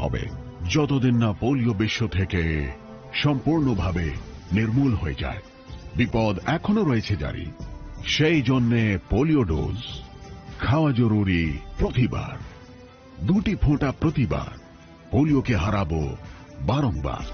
হবে যতদিন না পোলিও বিশ্ব থেকে সম্পূর্ণভাবে নির্মূল হয়ে যায়। বিপদ এখনো রয়েছে জারি, সেই জন্যে পোলিও ডোজ খাওয়া জরুরি প্রতিবার, 2টি ফোঁটা প্রতিবার। পোলিওকে হারাবো বারংবার।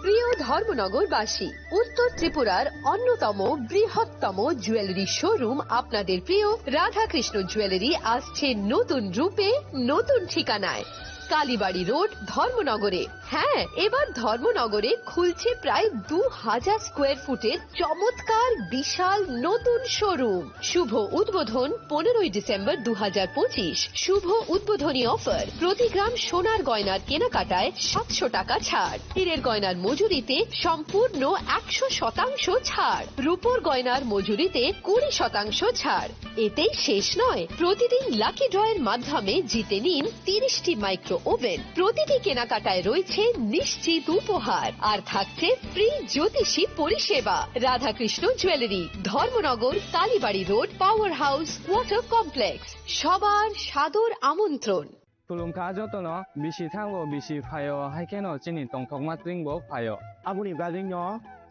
প্রিয় ধর্মনগরবাসী, উত্তর ত্রিপুরার অন্যতম বৃহত্তম জুয়েলারি শোরুম আপনাদের প্রিয় রাধাকৃষ্ণ জুয়েলারি আসছে নতুন রূপে, নতুন ঠিকানায়, কালীবাড়ি রোড, ধর্মনগরে। হ্যাঁ, এবার ধর্মনগরে খুলছে প্রায় 2000 স্কোয়ার ফুটের চমৎকার বিশাল নতুন শোরুম। শুভ উদ্বোধন 15ই ডিসেম্বর 2025। শুভ উদ্বোধনী অফার, প্রতি গ্রাম সোনার গয়নার কেনাকাটায় 700 টাকা ছাড়, হীরের গয়নার মজুরিতে সম্পূর্ণ 100% ছাড়, রূপোর গয়নার মজুরিতে 20% ছাড়। এতেই শেষ নয়, প্রতিদিন লাকি ড্রয়ের মাধ্যমে জিতে নিন 30টি মাইক্রো ওভেন। প্রতিটি কেনাকাটায় রয়েছে নিশ্চিত উপহার, আর থাকছে ফ্রি জ্যোতিষী পরিষেবা। Radhakrishna jewellery, Dharmanagar, Kalibari road, power house, water complex. সবার সাদর আমন্ত্রণ। Tulungka jotono bisi thango bisi phayo haikeno chini tongthok matringbo phayo. Abuni gadingno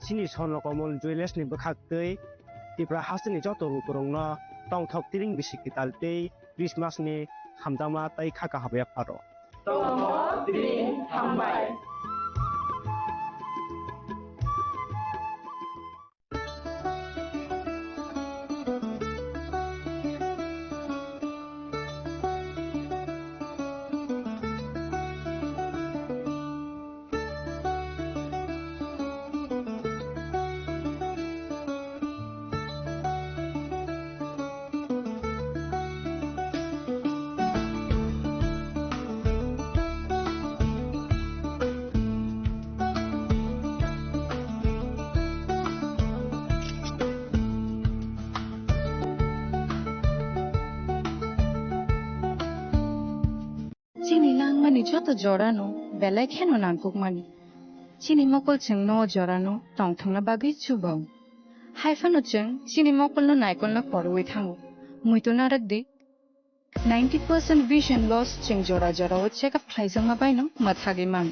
chini sonno komol jewelers ni bukhaktei tipra hasini joto rukurongno tongthok tiring bisi kitaltei Christmas ni hamdama tai khaka habya pharo. Tongthok tiring hambai. চিনি লাংমানি যত জড়ানো বেলায় খেন নাঙ্কুক মানি চিনি মকল চেং ন জড়ানো টংথংনা বাগै চুবাও হাইফানো চেং চিনি মকল নাইকল পরওই থাঙ্গো মুইতো নারাক দে 90% vision loss চেং জড়া জড়া ও চেক আপ খাইজং মাবাইনো মাথাগে মান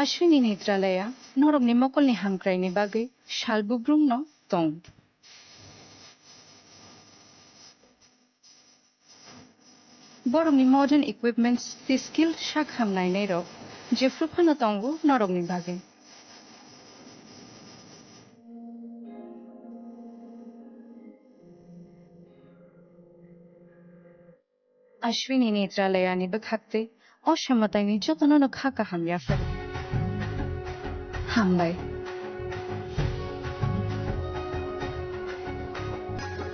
আশ্বিনী নেত্রালয়া নরমনি মকলনি হামক্রাইনি বাগै শালবুব্রুং ন টং Boromni modern equipments the skill shakham nainero jefruphana tongo noromni bage Ashwini netralayani bakhakte oshamatayni jotonono khaka hamya fer hambai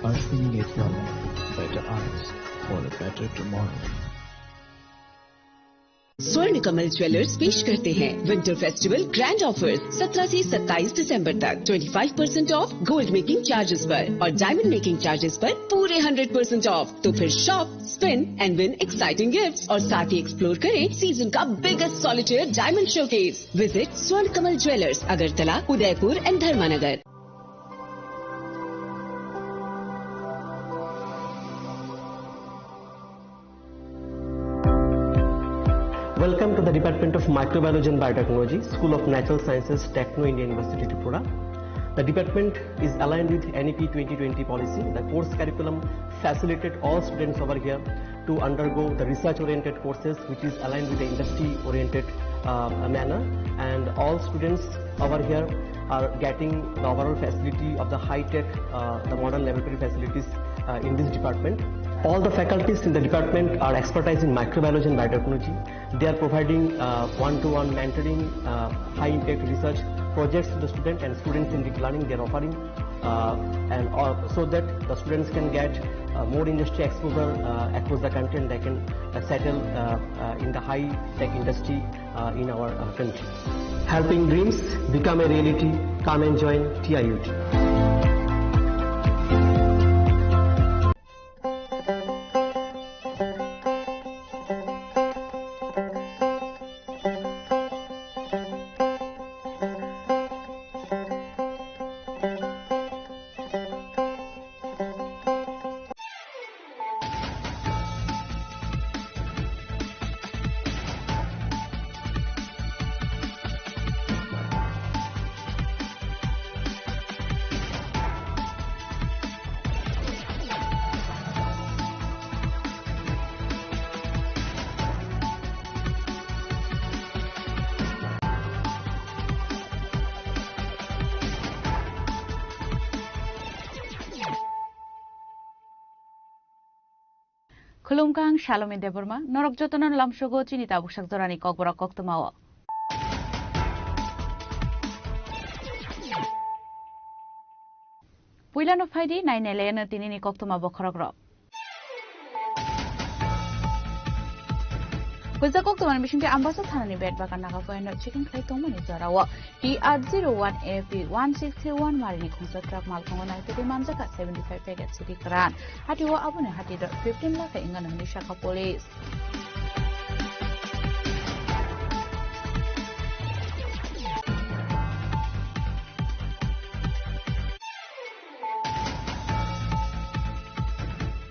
Ashwini Netralaya, better eyes for a better tomorrow. स्वर्ण Kamal jewellers पेश करते हैं winter festival grand offers 17 से 27 दिसंबर तक 25% of gold making charges पर और diamond making charges पर पूरे 100% ऑफ। तो फिर shop, spin and win exciting gifts और साथ ही एक्सप्लोर करें सीजन का biggest solitaire diamond showcase. Visit Swarna Kamal jewellers, Agartala, Udaipur and Dharmanagar. Welcome to the Department of Microbiology and Biotechnology, School of Natural Sciences, Techno India University, Tripura. The department is aligned with NEP 2020 policy. The course curriculum facilitated all students over here to undergo the research-oriented courses, which is aligned with the industry-oriented manner. And all students over here are getting the overall facility of the high-tech, the modern laboratory facilities in this department. All the faculties in the department are expertise in microbiology and biotechnology. They are providing one-to-one mentoring, high-impact research projects to the student and students in deep learning. They are offering so that the students can get more industry exposure across the country and they can settle in the high-tech industry in our country. Helping dreams become a reality. Come and join TIUT. Khulumkang Shalome Deborma, Norok Jotonan Lamshogo Chinita Bushak Zorani Kokbora Koktomawa. Puilan of Heidi, 9 Elena Tinini Koktoma Bokrogro. Kuza Koktoman Mission to Ambassador Hanani Bed Bakanaka for a chicken clay tomani Zarawa. TR01AP1631 Marini Concert Truck Malcona to the Manzaka 75 Paget City Kran. Hatiwa Abune Hati 15 lakh Ingan and Nishaka Police.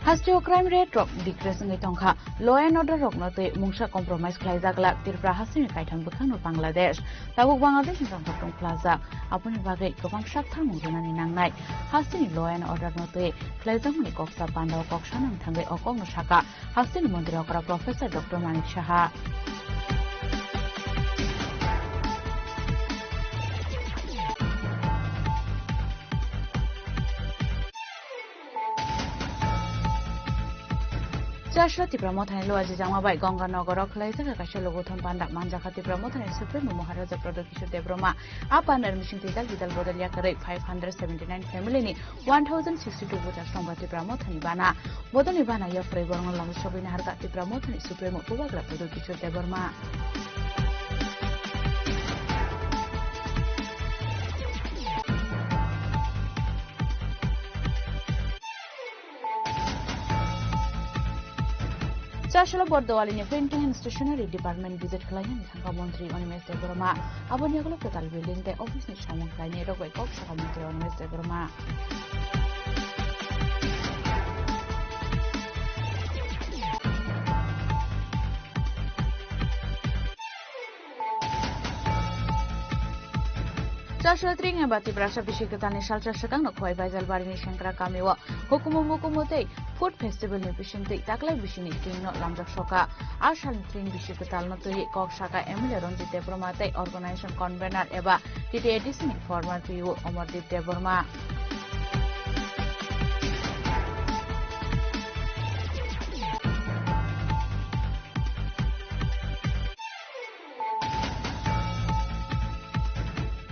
Hastio crime rate drop decrease in the Tonka, law and order rock not the Mungsha compromise Klaizagla, Tirpra Hasin Kaitan Bukano Bangladesh, Tabu Bangladesh in Tongkong Plaza, upon a bagate Kopang Shakta Mugunan in Nangai, Hasin law and order not the Klaizamuni Koksa Panda Kokshan and Tange Okong Shaka, Hasin Mondiokra Professor Dr. Manik Shaha. Jashati Pramotan Loa Jama by Gonga Nogoro, Klaisa Kashalogotan Panda Manjakati Pramotan and Supreme Maharaja Production de Broma, up under Mission Tigal with Albodalia 579 family, 1062 voters from Gati Pramotan Ivana, Bodan Ivana Yafre Borno Lamshabin Hargati Pramotan Supreme Ubagra Production de Burma. Joshua Bordowal in a printing and stationery department visit client Montri on Mr. Burma. Abonyagolo Total building the office Nishaman Kainero by Coxa Montri on Mr. Burma. Joshua Tring about the Brasha Bishikatani Shalcha Shakano Koi by Zalbarini Shankara Kamiwa, Hokumomokumote, Food Festival Nutrition Take Takla Bishini, King Lamjak Shoka, Ashal Tring Bishikatal Noturi, Kokshaka, Emilia Ronji Debromate, Organization Convener Eva, Titi Edison, former PU, Omardip Deborma.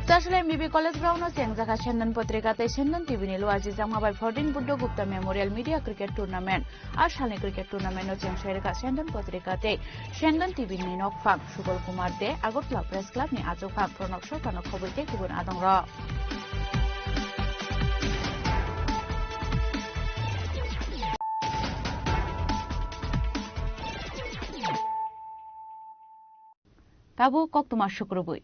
Sashale MBB College Ground Sengzaka Shandan Potrikate Shandan TV Nilu Azizama by 14 Buddha Gupta Memorial Media Cricket Tournament. Ashale Cricket Tournament no Sherika Shandan Potrikate Shandan TV Ninok Fam Shubal Kumar De Agotla Press Club ni Azo Fam Pronok Shopano Kobite Kubun Adong Ra. Tabu Koktuma Shukrubui.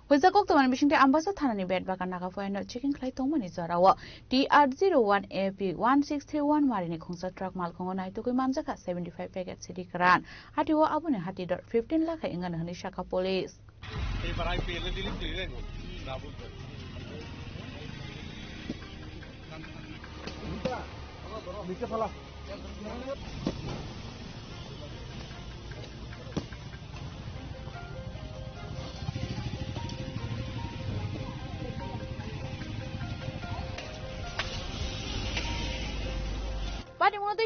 With the Koktoman Mission to Ambassador Hanani Bed Bakanaka for a chicken clay tomani Zarawa, TR01AP1631 Marini Concert Truck Malcona to Manzaka 75 Paget City Kran, Hatiwa Abune Hati 15 lakh Ingan Nishaka Police.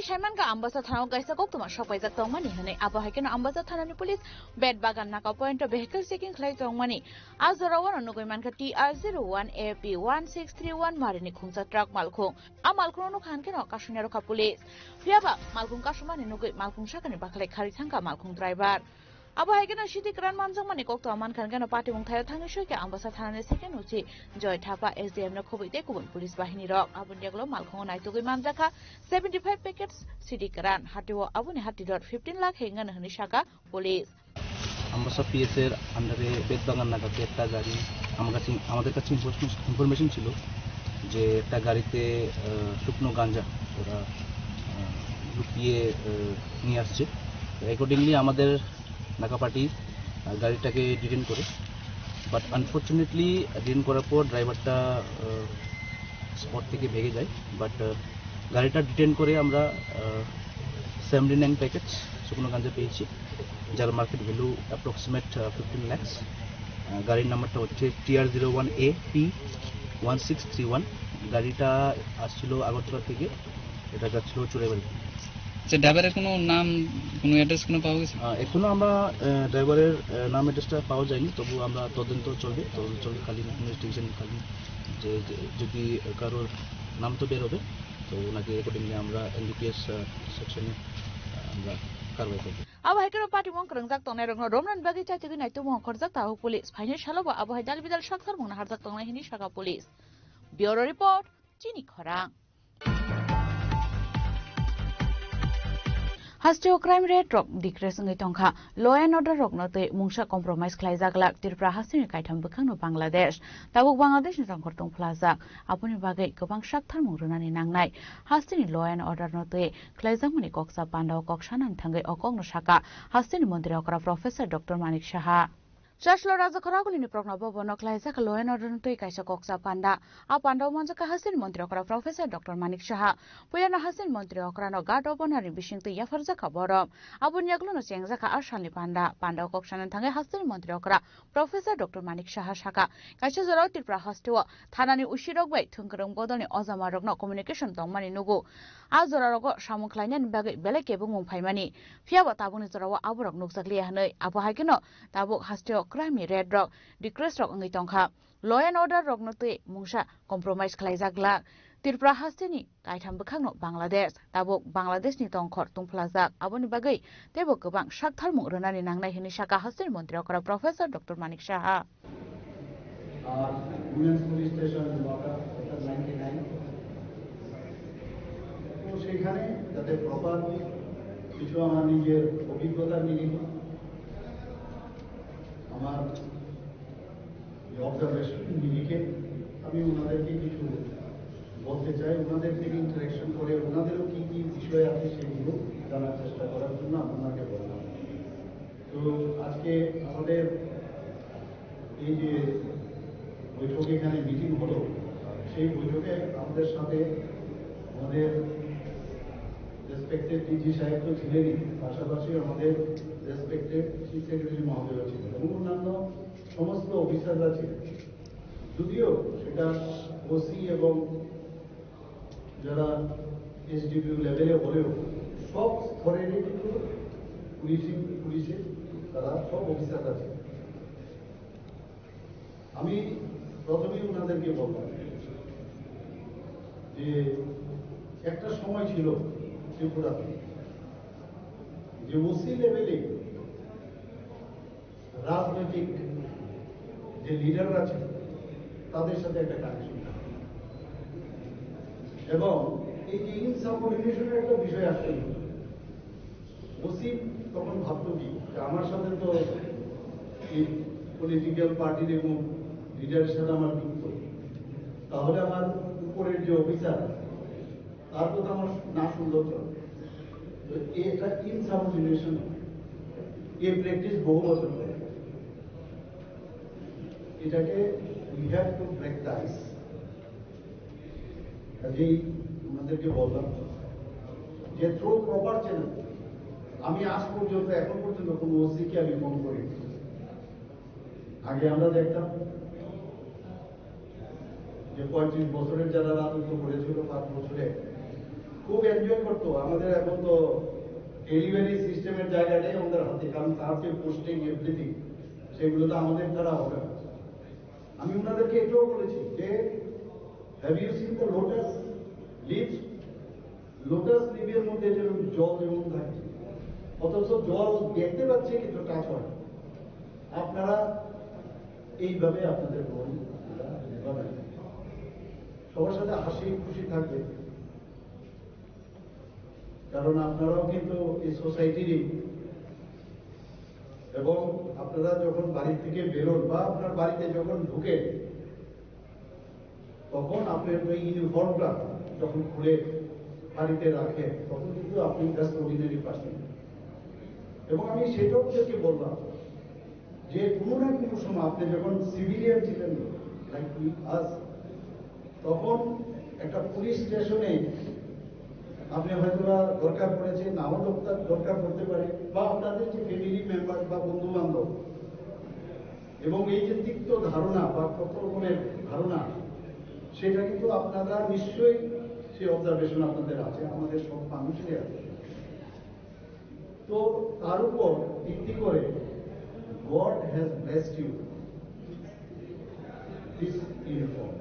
Shaman ka Ambassador Thana Gaisa Koktuma Shopai Zatong Money, Hane Abahakan Ambassador Thanani Police, Bed Bagan Naka Point of vehicle seeking Clayton money. As the Rawan Nogomanka TR01AP1631 Marini Kunsa Truck Malkong, Amalkrono Kankan Kashunero Police. Piaba, Malkung Kashuman and Nugu Malkung Shakani Baklek Haritanka Malkung driver. Abahakan Shiti Grand Manzong Money Kokto Man Kangan Party Muntaya Tangishoka Ambassador Thana second Uchi, Joy Tapa SDM Nokovi Tekun Police Bahini Rock, Abunjaglo Malkong Naitugi Manzaka, 75 packets, City Karan, Hatiwa Abuni Hati 15 lakh Hingan Nishaka, Police. Ambassador PSR under a Bedbangan Nagaka Tagari, আমাদের কাছে information ছিল যে একটা গাড়িতে শুকনো গাঁজা ওরা লুকিয়ে নিয়ে আসছে অ্যাকর্ডিংলি আমাদের নাকা পার্টি গাড়িটাকে ডিটেন করে বাট আনফরচুনেটলি ডিটেন করার পর ড্রাইভারটা স্পট থেকে ভেগে যায় বাট গাড়িটা ডিটেন করে আমরা 79 প্যাকেট শুকনো গাঁজা পেয়েছি যার মার্কেট ভ্যালু অ্যাপ্রক্সিমেট 15 lakhs গাড়ির নাম্বারটা হচ্ছে TR01AP1631 গাড়িটা আসছিল আগরতলা থেকে, এটা যাচ্ছিল চুড়াইবাড়ি। আচ্ছা, ড্রাইভারের কোনো নাম, কোনো অ্যাড্রেস কোনো পাওয়া গেছে? এখনো আমরা ড্রাইভারের নাম অ্যাড্রেসটা পাওয়া যায়নি, তবু আমরা তদন্ত চলকালীন ইনভেস্টিগেশনকালীন যদি কারোর নাম তো বের হবে, তো ওনাকে অ্যাকর্ডিংলি আমরা এনডিপিএস সেকশনে আমরা কারবাই করব। আবহাই কেন পার্টি মং করংজাক তংনাই রংনো রমনান বাগি চাইতে গিনাই তো মং খরজাক তাহু পুলিশ ফাইনাল শালাবো আবহাই দাল বিদাল সাকসার মংনা হারজাক তংনাই হিনি শাখা পুলিশ। ব্যুরো রিপোর্ট চিনি খরাং। हास्टियो क्राइम रेट रक decrease नgai tongkha law and order rok no tei mungsa compromise khlaijaglak tirpra hasini kaitham bukhang no Bangladesh tabuk Bangladesh ni tongkhor tongphlajak apuni bagai gobang sakthar mungrunani nangnai hasini law and order no tei khlaijamani koksa pandao koksanan thangai okong no saka hasini mantri okra professor Dr. Manik Saha Chashlo Raja Kharagulini Prognabo Bono Klaisaka law and order tui kaisa koksa panda a panda manjaka hasin mantri okra professor Dr. Manik Saha puyana hasin mantri okra no gard obonari bising tu yafarja kaborom abun yaglo no chengjaka arshani panda koksanan thangai hasin mantri okra professor Dr. Manik Saha saka kaisa jorau tirpra hastio thanani usirok bai thungkrong bodoni ojama rokno communication tongmani nugu a jorarogo samung khlainani bagai beleke bungmung phaimani phiaba tabuni jorao aborok nukjakli hanai abo haikeno tabuk hastio crime red rock decrease rock ngai tongkha law and order rock no tei mungsa compromise khlaijagla tirpra hastini kaitham bukhangno Bangladesh tabuk Bangladesh ni tongkhor tungphlajak aboni bagai tebo gobang sakthar mungrunani nangnai hini saka hastin mantri okra professor Dr. Manik Saha women's police station water 99 তো সেখানে যাতে proper কিছু আমার নিজের অভিজ্ঞতা নিয়ে আমার observation নিরিখে আমি ওনাদেরকে কিছু বলতে চাই, ওনাদের থেকে ইন্টারেকশন করে ওনাদেরও কি কি বিষয় আছে সেগুলো জানার চেষ্টা করার জন্য আপনাকে বললাম। তো আজকে আমাদের এই যে বৈঠক এখানে মিটিং হলো, সেই বৈঠকে আমাদের সাথে আমাদের রেসপেক্টেড ডিজি সাহেব তো ছিলেনই, পাশাপাশি আমাদের রেসপেক্টেড চিফ সেক্রেটারি মহোদয় ছিলেন এবং অন্যান্য সমস্ত অফিসাররা ছিলেন। যদিও সেটা ওসি এবং যারা এসডিপিউ লেভেলে হলেও সব স্তরেরই কিন্তু পুলিশে তারা সব অফিসাররা ছিলেন। আমি প্রথমেই ওনাদেরকে বললাম যে একটা সময় ছিল ত্রিপুরাতে যে ওসি লেভেলে রাজনৈতিক যে লিডাররা ছিল তাদের সাথে একটা কানেকশন এবং এই যে ইনসাবঅর্ডিনেশনের একটা বিষয় আসছিল, ওসি তখন ভাবত কি আমার সাথে তো এই পলিটিক্যাল পার্টির এবং লিডারের সাথে আমার যুক্ত, তাহলে আমার উপরের যে অফিসার তার কথা আমার না সুন্দর চলে। তো এটা ইনসাবঅর্ডিনেশন, এই প্র্যাকটিস বহু বছর ধরে, এটাকে we have to break the ice. কাজেই আমাদেরকে বললাম যে থ্রু প্রপার চ্যানেল, আমি আজ পর্যন্ত এখন পর্যন্ত কোনো ওসিকে আমি ফোন করি। আগে আমরা দেখতাম যে 35 বছরের যারা রাজত্ব করেছিল 5 বছরে খুব এনজয় করতো। আমাদের এখন তো ডেলিভারি সিস্টেমের জায়গাটাই আমাদের হাতে, কারণ তার যে পোস্টিং এভরিথিং সেগুলো তো আমাদের দ্বারা হবে না। আমি ওনাদেরকে এটাও বলেছি যে have you seen the lotus leaves, lotus লিভের মধ্যে যেরকম জল যেমন থাকে, অথচ জল দেখতে পাচ্ছে কিন্তু টাচ হয়। আপনারা এইভাবে আপনাদের রোল সবার সাথে হাসি খুশি থাকবে, কারণ আপনারাও কিন্তু এই সোসাইটিরই, এবং আপনারা যখন বাড়ি থেকে বেরোন বা আপনার বাড়িতে যখন ঢুকে তখন আপনার ওই ইউনিফর্মটা যখন খুলে বাড়িতে রাখে তখন কিন্তু আপনি জাস্ট অর্ডিনারি পার্সন। এবং আমি সেটাও ওদেরকে বললাম যে কোনো না কোনো সময় আপনি যখন সিভিলিয়ান ছিলেন লাইক আস, তখন একটা পুলিশ স্টেশনে আপনি হয়তো দরকার পড়েছে, নাও দরকার পড়তে পারে, বা আপনাদের যে ফ্যামিলি মেম্বার বা বন্ধু বান্ধব, এবং এই যে তিক্ত ধারণা বা কত রকমের ধারণা সেটা কিন্তু আপনারা নিশ্চয়ই সেই অবজারভেশন আপনাদের আছে, আমাদের সব মানুষেরই আছে। তো তার উপর ভিত্তি করে God has blessed you this uniform,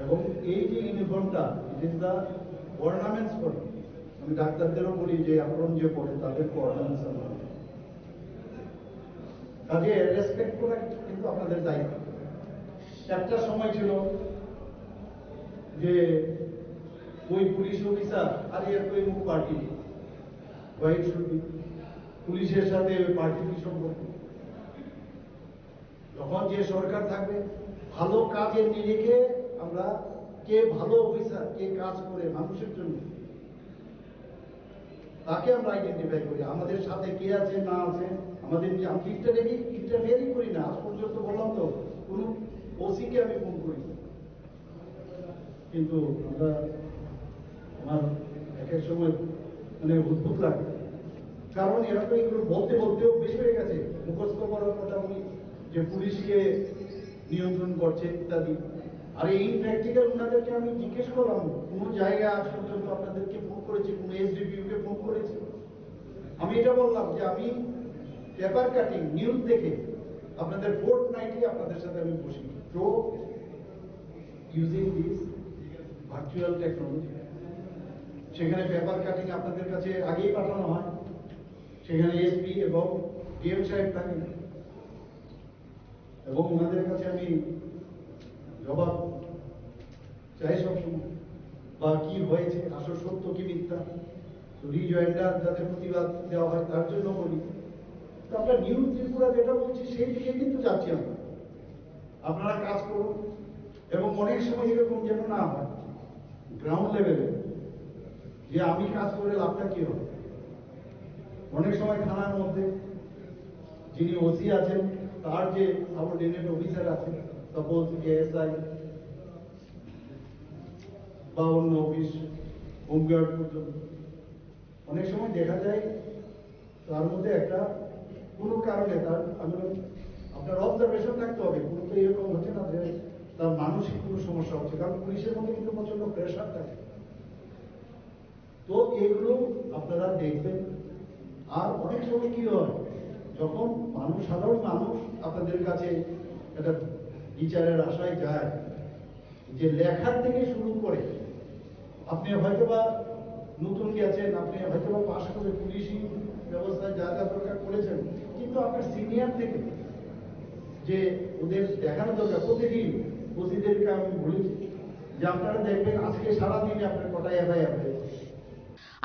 এবং এই যে ইউনিফর্মটা, it is the ornaments for, আমি ডাক্তারদেরও বলি যে আপন যে পড়ে তাদেরকে অর্নামেন্টস, কাজে রেসপেক্ট করা কিন্তু আপনাদের দায়িত্ব। একটা সময় ছিল যে ওই পুলিশ অফিসার আর এর তো এমন পার্টি হোয়াইট শুড পুলিশের সাথে ওই পার্টির কি সম্পর্ক? যখন যে সরকার থাকবে ভালো কাজের নিরিখে আমরা কে ভালো অফিসার, কে কাজ করে মানুষের জন্য, তাকে আমরা আইডেন্টিফাই করি। আমাদের সাথে কে আছে না আছে আমাদের আমি ইন্টারফেয়ারই করি না। আজ পর্যন্ত বললাম তো কোন ওসিকে আমি ফোন করি, কিন্তু আমরা আমার এক এক সময় মানে অদ্ভুত লাগে, কারণ এরা তো এগুলো বলতে বলতেও বেশি হয়ে গেছে, মুখস্থ করার কথা বলি যে পুলিশকে নিয়ন্ত্রণ করছে ইত্যাদি। আর এই প্র্যাকটিক্যাল ওনাদেরকে আমি জিজ্ঞেস করলাম, কোন জায়গায় আজ পর্যন্ত আপনাদেরকে ফোন করেছি, কোন এসডিপিইউকে ফোন করেছি? আমি এটা বললাম যে আমি পেপার কাটিং নিউজ দেখে আপনাদের ফোর্টনাইটলি আপনাদের সাথে আমি বসি, তো ইউজিং দিস ভার্চুয়াল টেকনোলজি। সেখানে পেপার কাটিং আপনাদের কাছে আগেই পাঠানো হয়, সেখানে এসপি এবং ডিএম সাহেব থাকেন, এবং ওনাদের কাছে আমি জবাব চাই সবসময়, বা কি হয়েছে, আসল সত্য কি মিথ্যা, রিজয়েন্ডার যাতে প্রতিবাদ দেওয়া হয় তার জন্য বলি। তো আমরা নিউ ত্রিপুরা যেটা বলছি সেই দিকে কিন্তু যাচ্ছি আমরা। আপনারা কাজ করুন, এবং অনেক সময় এরকম যেন না হয় গ্রাউন্ড লেভেলে যে আমি কাজ করে লাভটা কি হবে। অনেক সময় থানার মধ্যে যিনি ওসি আছেন তার যে সাবঅর্ডিনেট অফিসার আছে, সাপোজ এএসআই বা অন্য অফিস, হোমগার্ড পর্যন্ত, অনেক সময় দেখা যায় তার মধ্যে একটা কোনো কারণে তার আপনার অবজারভেশন থাকতে হবে, কোনো তো এরকম হচ্ছে না যে তার মানসিক কোনো সমস্যা হচ্ছে, কারণ পুলিশের মধ্যে কিন্তু প্রচন্ড প্রেশার থাকে। তো এগুলো আপনারা দেখবেন। আর অনেক সময় কি হয়, যখন মানুষ, সাধারণ মানুষ আপনাদের কাছে একটা বিচারের আশায় যায়, যে লেখার থেকে শুরু করে আপনি হয়তোবা নতুন গেছেন, আপনি হয়তোবা পাশ করে পুলিশি ব্যবস্থায় যা যা দরকার করেছেন, কিন্তু আপনার সিনিয়র থেকে যে ওদের দেখানো দরকার, প্রতিদিন ওসিদেরকে আমি বলেছি যে আপনারা দেখবেন আজকে সারাদিনে আপনার কটা এফআইআর হয়েছে।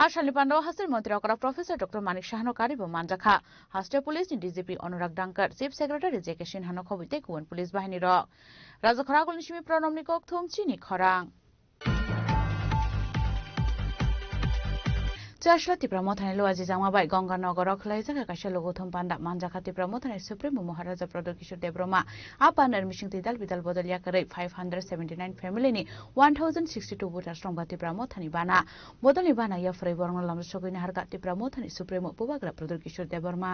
আর শালিপান্ডা হাসের মন্ত্রী অকরা প্রফেসর ডক্টর মানিক সাহানো কারিব মানজাখা হাস্টে পুলিশ ডিজিপি অনুরাগ ডাঙ্কার চিফ সেক্রেটারি জেকে সিনহানো খবিতে গুবুন পুলিশ বাহিনী রক রাজা খরাগল নিসিমি প্রণমনি কক থুম চিনি খরাং চারশো ত্রিপুরা মথানি লোয়াজি জামাবাই গঙ্গানগর খলাইজাকা কাইসা লগোথম পান্ডা মানজাখা ত্রিপুরা মথানি সুপ্রিমো মহারাজা প্রদর কিশোর দেবরমা আপানার মিশিং তিদাল বিদাল বদলিয়া করে 579 ফ্যামিলিনি 1062 ভোটার সংঘা ত্রিপুরা মথানি বানা বদলি বানা ইয়া ফ্রাই বরং লামজ সগৈনি হারকা Tripura মথানি supremo পুবাগ্রা প্রদর Kishore Debbarma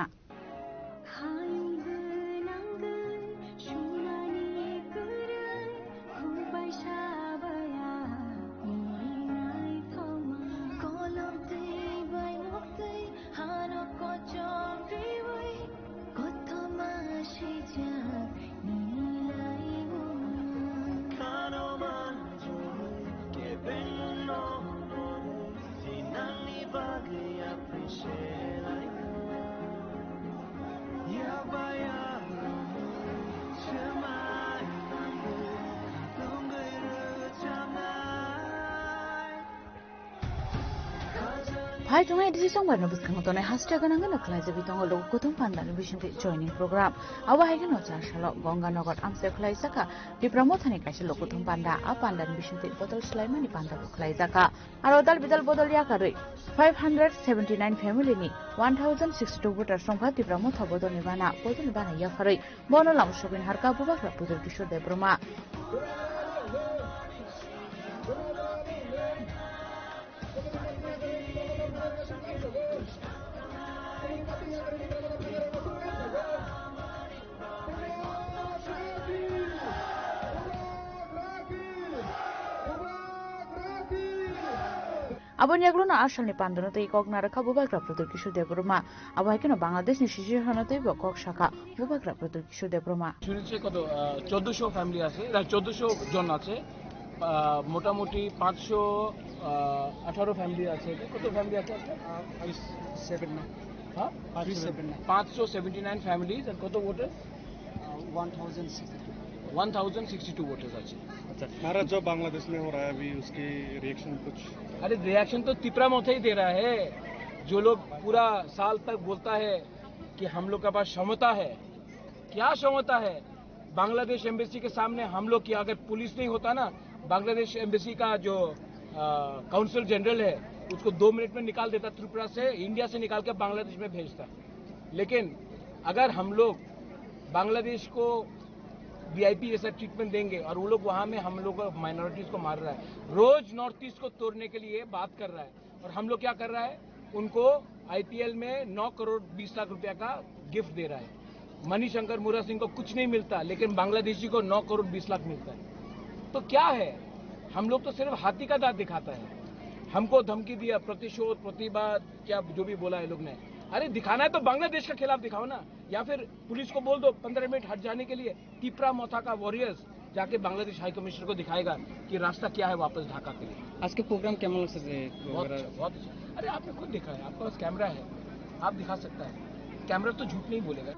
Hai tungai di sisong barno buskang tonai hastia ganangan oklai jabi tongo logo kutung pandan bishinti joining program awa hai kan ocha shalo Ganganagar amse oklai saka di pramothani kaisa logo kutung panda a pandan bishinti botol sulaimani panda oklai saka aro dal bidal bodol yakarei 579 family ni 1062 voter songkha di pramotha bodol ni bana yafarei bono lam shobin harka bubakra pudor kishor debroma Abon yagluna asalni pandano tei kok naraka bubagra pratur kishu debroma. Abo haikeno Bangladesh ni shishi hanatoi ba kok shaka bubagra pratur kishu debroma. শুনেছি কত 1400 family আছে 1400 জন আছে মোটামুটি 518 family আছে কত family আছে আপনার 579 families and কত voters 1062 voters আছে अच्छा नारा जो बांग्लादेश में हो रहा है अभी उसकी रिएक्शन कुछ अरे रिएक्शन तो तिपरा मोथा ही दे रहा है जो लोग पूरा साल तक बोलता है कि हम लोग के पास क्षमता है क्या क्षमता है बांग्लादेश एम्बेसी के सामने हम लोग की अगर पुलिस नहीं होता ना बांग्लादेश एम्बेसी का जो काउंसिल जनरल है उसको 2 मिनट में निकाल देता त्रिपुरा से इंडिया से निकाल के बांग्लादेश में भेजता लेकिन अगर हम लोग बांग्लादेश को वीआईपी जैसा ट्रीटमेंट देंगे और वो लोग वहां में हम लोग माइनॉरिटीज को मार रहा है रोज नॉर्थ ईस्ट को तोड़ने के लिए बात कर रहा है और हम लोग क्या कर रहा है उनको आईपीएल में 9 करोड़ 20 लाख रुपया का गिफ्ट दे रहा है मणिशंकर मुरा सिंह को कुछ नहीं मिलता लेकिन बांग्लादेशी को 9 करोड़ 20 लाख मिलता है तो क्या है हम लोग तो सिर्फ हाथी का दांत दिखाता है हमको धमकी दिया प्रतिशोध प्रतिवाद क्या जो भी बोला है लोग ने अरे दिखाना है तो बांग्लादेश के खिलाफ दिखाओ ना या फिर पुलिस को बोल दो 15 मिनट हट जाने के लिए तिपरा मोथा का वॉरियर्स जाके बांग्लादेश हाई कमिश्नर को दिखाएगा कि रास्ता क्या है वापस ढाका के लिए आज के प्रोग्राम कैमन लगता है बहुत अच्छा अरे आपने खुद देखा है आपके पास कैमरा है आप दिखा सकता है कैमरा तो झूठ नहीं बोलेगा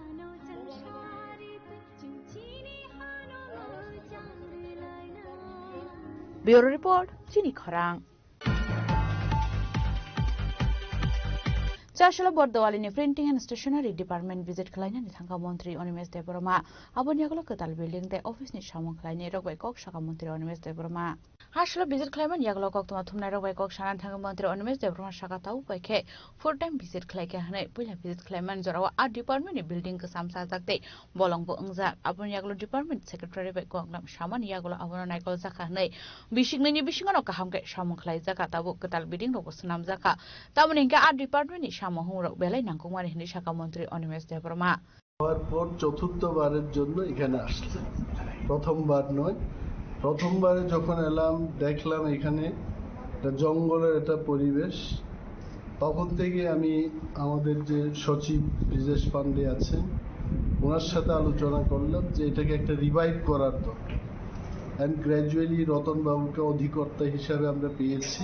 Bureau Report, Chini Khorang. Chashla Bordowalini Printing and Stationery Department visit Kalainan Thanga Montri Onimes Debroma. Abonyaglo Katal building the office ni Shamon Kalani Rogway Kok Shaka Montri Onimes Debroma. Hashla visit Clayman Yaglo Kok to Matumna Rogway Kok Shanan Thanga Montri Onimes Debroma Shakatau by K. 4-time visit Clayhane, Pula visit Clayman Zorawa Art Department building Samsa Zakte, Bolongbo Unzak, Abonyaglo Department Secretary by Koglam Shaman Yaglo Avonaikel Zakane, Bishing Bishinganoka Hamke Shamon Clay Zakatabu Katal building Rogosunam Zaka, Tamuninga Art Department is Shamohuro Belay Nankumar Hindishaka Montri Onimes Debroma. পর চতুর্থবারের জন্য এখানে আসলাম প্রথমবার নয় প্রথমবারে যখন এলাম দেখলাম এখানে একটা জঙ্গলের একটা পরিবেশ তখন থেকে আমি আমাদের যে সচিব ব্রিজেশ পান্ডে আছেন ওনার সাথে আলোচনা করলাম যে এটাকে একটা রিভাইভ করার দরকার এন্ড গ্র্যাজুয়ালি রতন বাবুকে অধিকর্তা হিসাবে আমরা পেয়েছি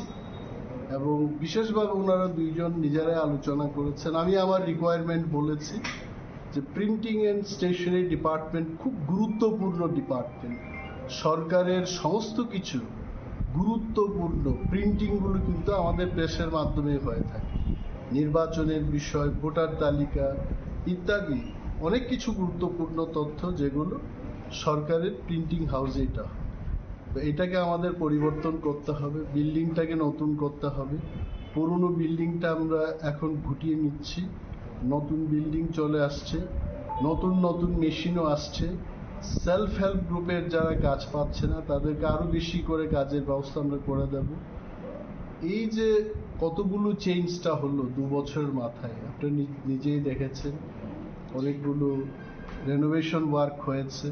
এবং বিশেষভাবে ওনারা দুইজন নিজেরাই আলোচনা করেছেন আমি আমার রিকোয়ারমেন্ট বলেছি যে প্রিন্টিং এন্ড স্টেশনারি ডিপার্টমেন্ট খুব গুরুত্বপূর্ণ ডিপার্টমেন্ট সরকারের সমস্ত কিছু গুরুত্বপূর্ণ প্রিন্টিংগুলো কিন্তু আমাদের প্রেসের মাধ্যমে হয়ে থাকে নির্বাচনের বিষয় ভোটার তালিকা ইত্যাদি অনেক কিছু গুরুত্বপূর্ণ তথ্য যেগুলো সরকারের প্রিন্টিং হাউসে এটা এটাকে আমাদের পরিবর্তন করতে হবে বিল্ডিংটাকে নতুন করতে হবে পুরনো বিল্ডিংটা আমরা এখন গুটিয়ে নিচ্ছি নতুন বিল্ডিং চলে আসছে নতুন নতুন মেশিনও আসছে সেলফ হেল্প গ্রুপের যারা কাজ পাচ্ছে না তাদেরকে আরো বেশি করে কাজের ব্যবস্থা আমরা করে দেব এই যে কতগুলো চেঞ্জটা হলো 2 বছরের মাথায় আপনি নিজেই দেখেছেন অনেকগুলো রেনোভেশন ওয়ার্ক হয়েছে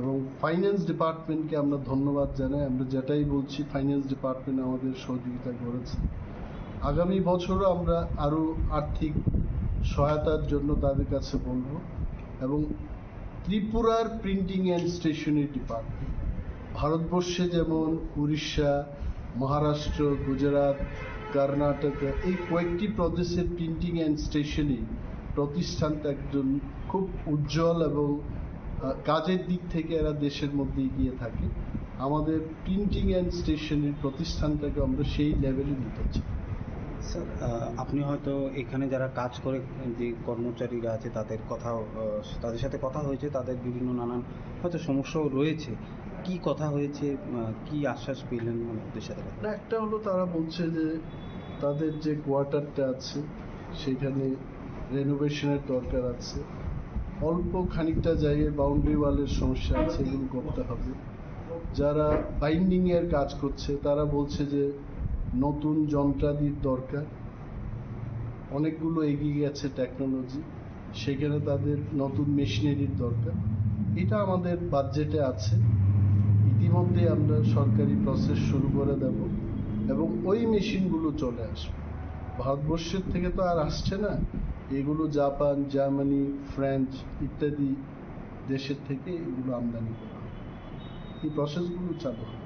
এবং ফাইন্যান্স ডিপার্টমেন্টকে আমরা ধন্যবাদ জানাই আমরা যেটাই বলছি ফাইন্যান্স ডিপার্টমেন্ট আমাদের সহযোগিতা করেছে আগামী বছরও আমরা আরো আর্থিক সহায়তার জন্য তাদের কাছে বলবো এবং ত্রিপুরার প্রিন্টিং এন্ড স্টেশনারি ডিপার্টমেন্ট ভারতবর্ষে যেমন উড়িষ্যা মহারাষ্ট্র গুজরাট কর্ণাটক এই কয়েকটি প্রদেশের প্রিন্টিং এন্ড স্টেশনারি প্রতিষ্ঠানটা একজন খুব উজ্জ্বল এবং কাজের দিক থেকে এরা দেশের মধ্যে এগিয়ে থাকে আমাদের প্রিন্টিং এন্ড স্টেশনারি প্রতিষ্ঠানটাকে আমরা সেই লেভেলে নিতে চাই স্যার আপনি হয়তো এখানে যারা কাজ করে যে কর্মচারীরা আছে তাদের সাথে কথা হয়েছে তাদের বিভিন্ন নানান হয়তো সমস্যাও রয়েছে কি কথা হয়েছে কি আশ্বাস পেলেন ওদের সাথে একটা হলো তারা বলছে যে তাদের যে কোয়ার্টারটা আছে সেখানে রেনোভেশনের দরকার আছে অল্প খানিকটা জায়গায় বাউন্ডারি ওয়ালের সমস্যা আছে এগুলো করতে হবে যারা বাইন্ডিং এর কাজ করছে তারা বলছে যে নতুন যন্ত্রাদির দরকার অনেকগুলো এগিয়ে গেছে টেকনোলজি সেখানে তাদের নতুন মেশিনারির দরকার এটা আমাদের বাজেটে আছে ইতিমধ্যে আমরা সরকারি প্রসেস শুরু করে দেব এবং ওই মেশিনগুলো চলে আসবে। ভারতবর্ষের থেকে তো আর আসছে না, এগুলো জাপান, জার্মানি, ফ্রান্স ইত্যাদি দেশের থেকে এগুলো আমদানি করা হবে। এই প্রসেসগুলো চালু হবে।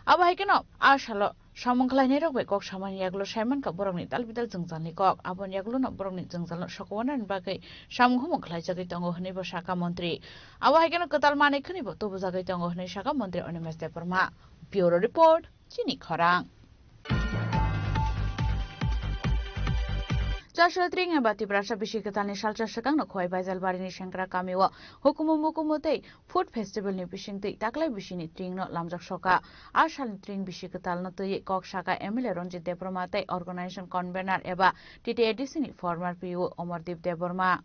abo hai keno ashalo samung khlai ne rokbe kok samani yaglo simon ka borok ni dalbidal jungjalni kok abon yaglo no borok ni jungjal sokwanan bagai samung humung khlai jagai tongo hni bo saka mantri abo hai keno katal mane khni bo tobu jagai tongo hni saka mantri Onimes Deborma bureau report chini khorang Chashratring abati brasha bishikatani shalcha shakang no khoi baizal barini shankra kamiwa hukumu mukumote food festival ni bishingti taklai bishini tring no lamjak shoka ashal tring bishikatal no tui kok shaka MLA Ranjit Deborma tai organization convener eba TTADC ni former PO Omardip Deborma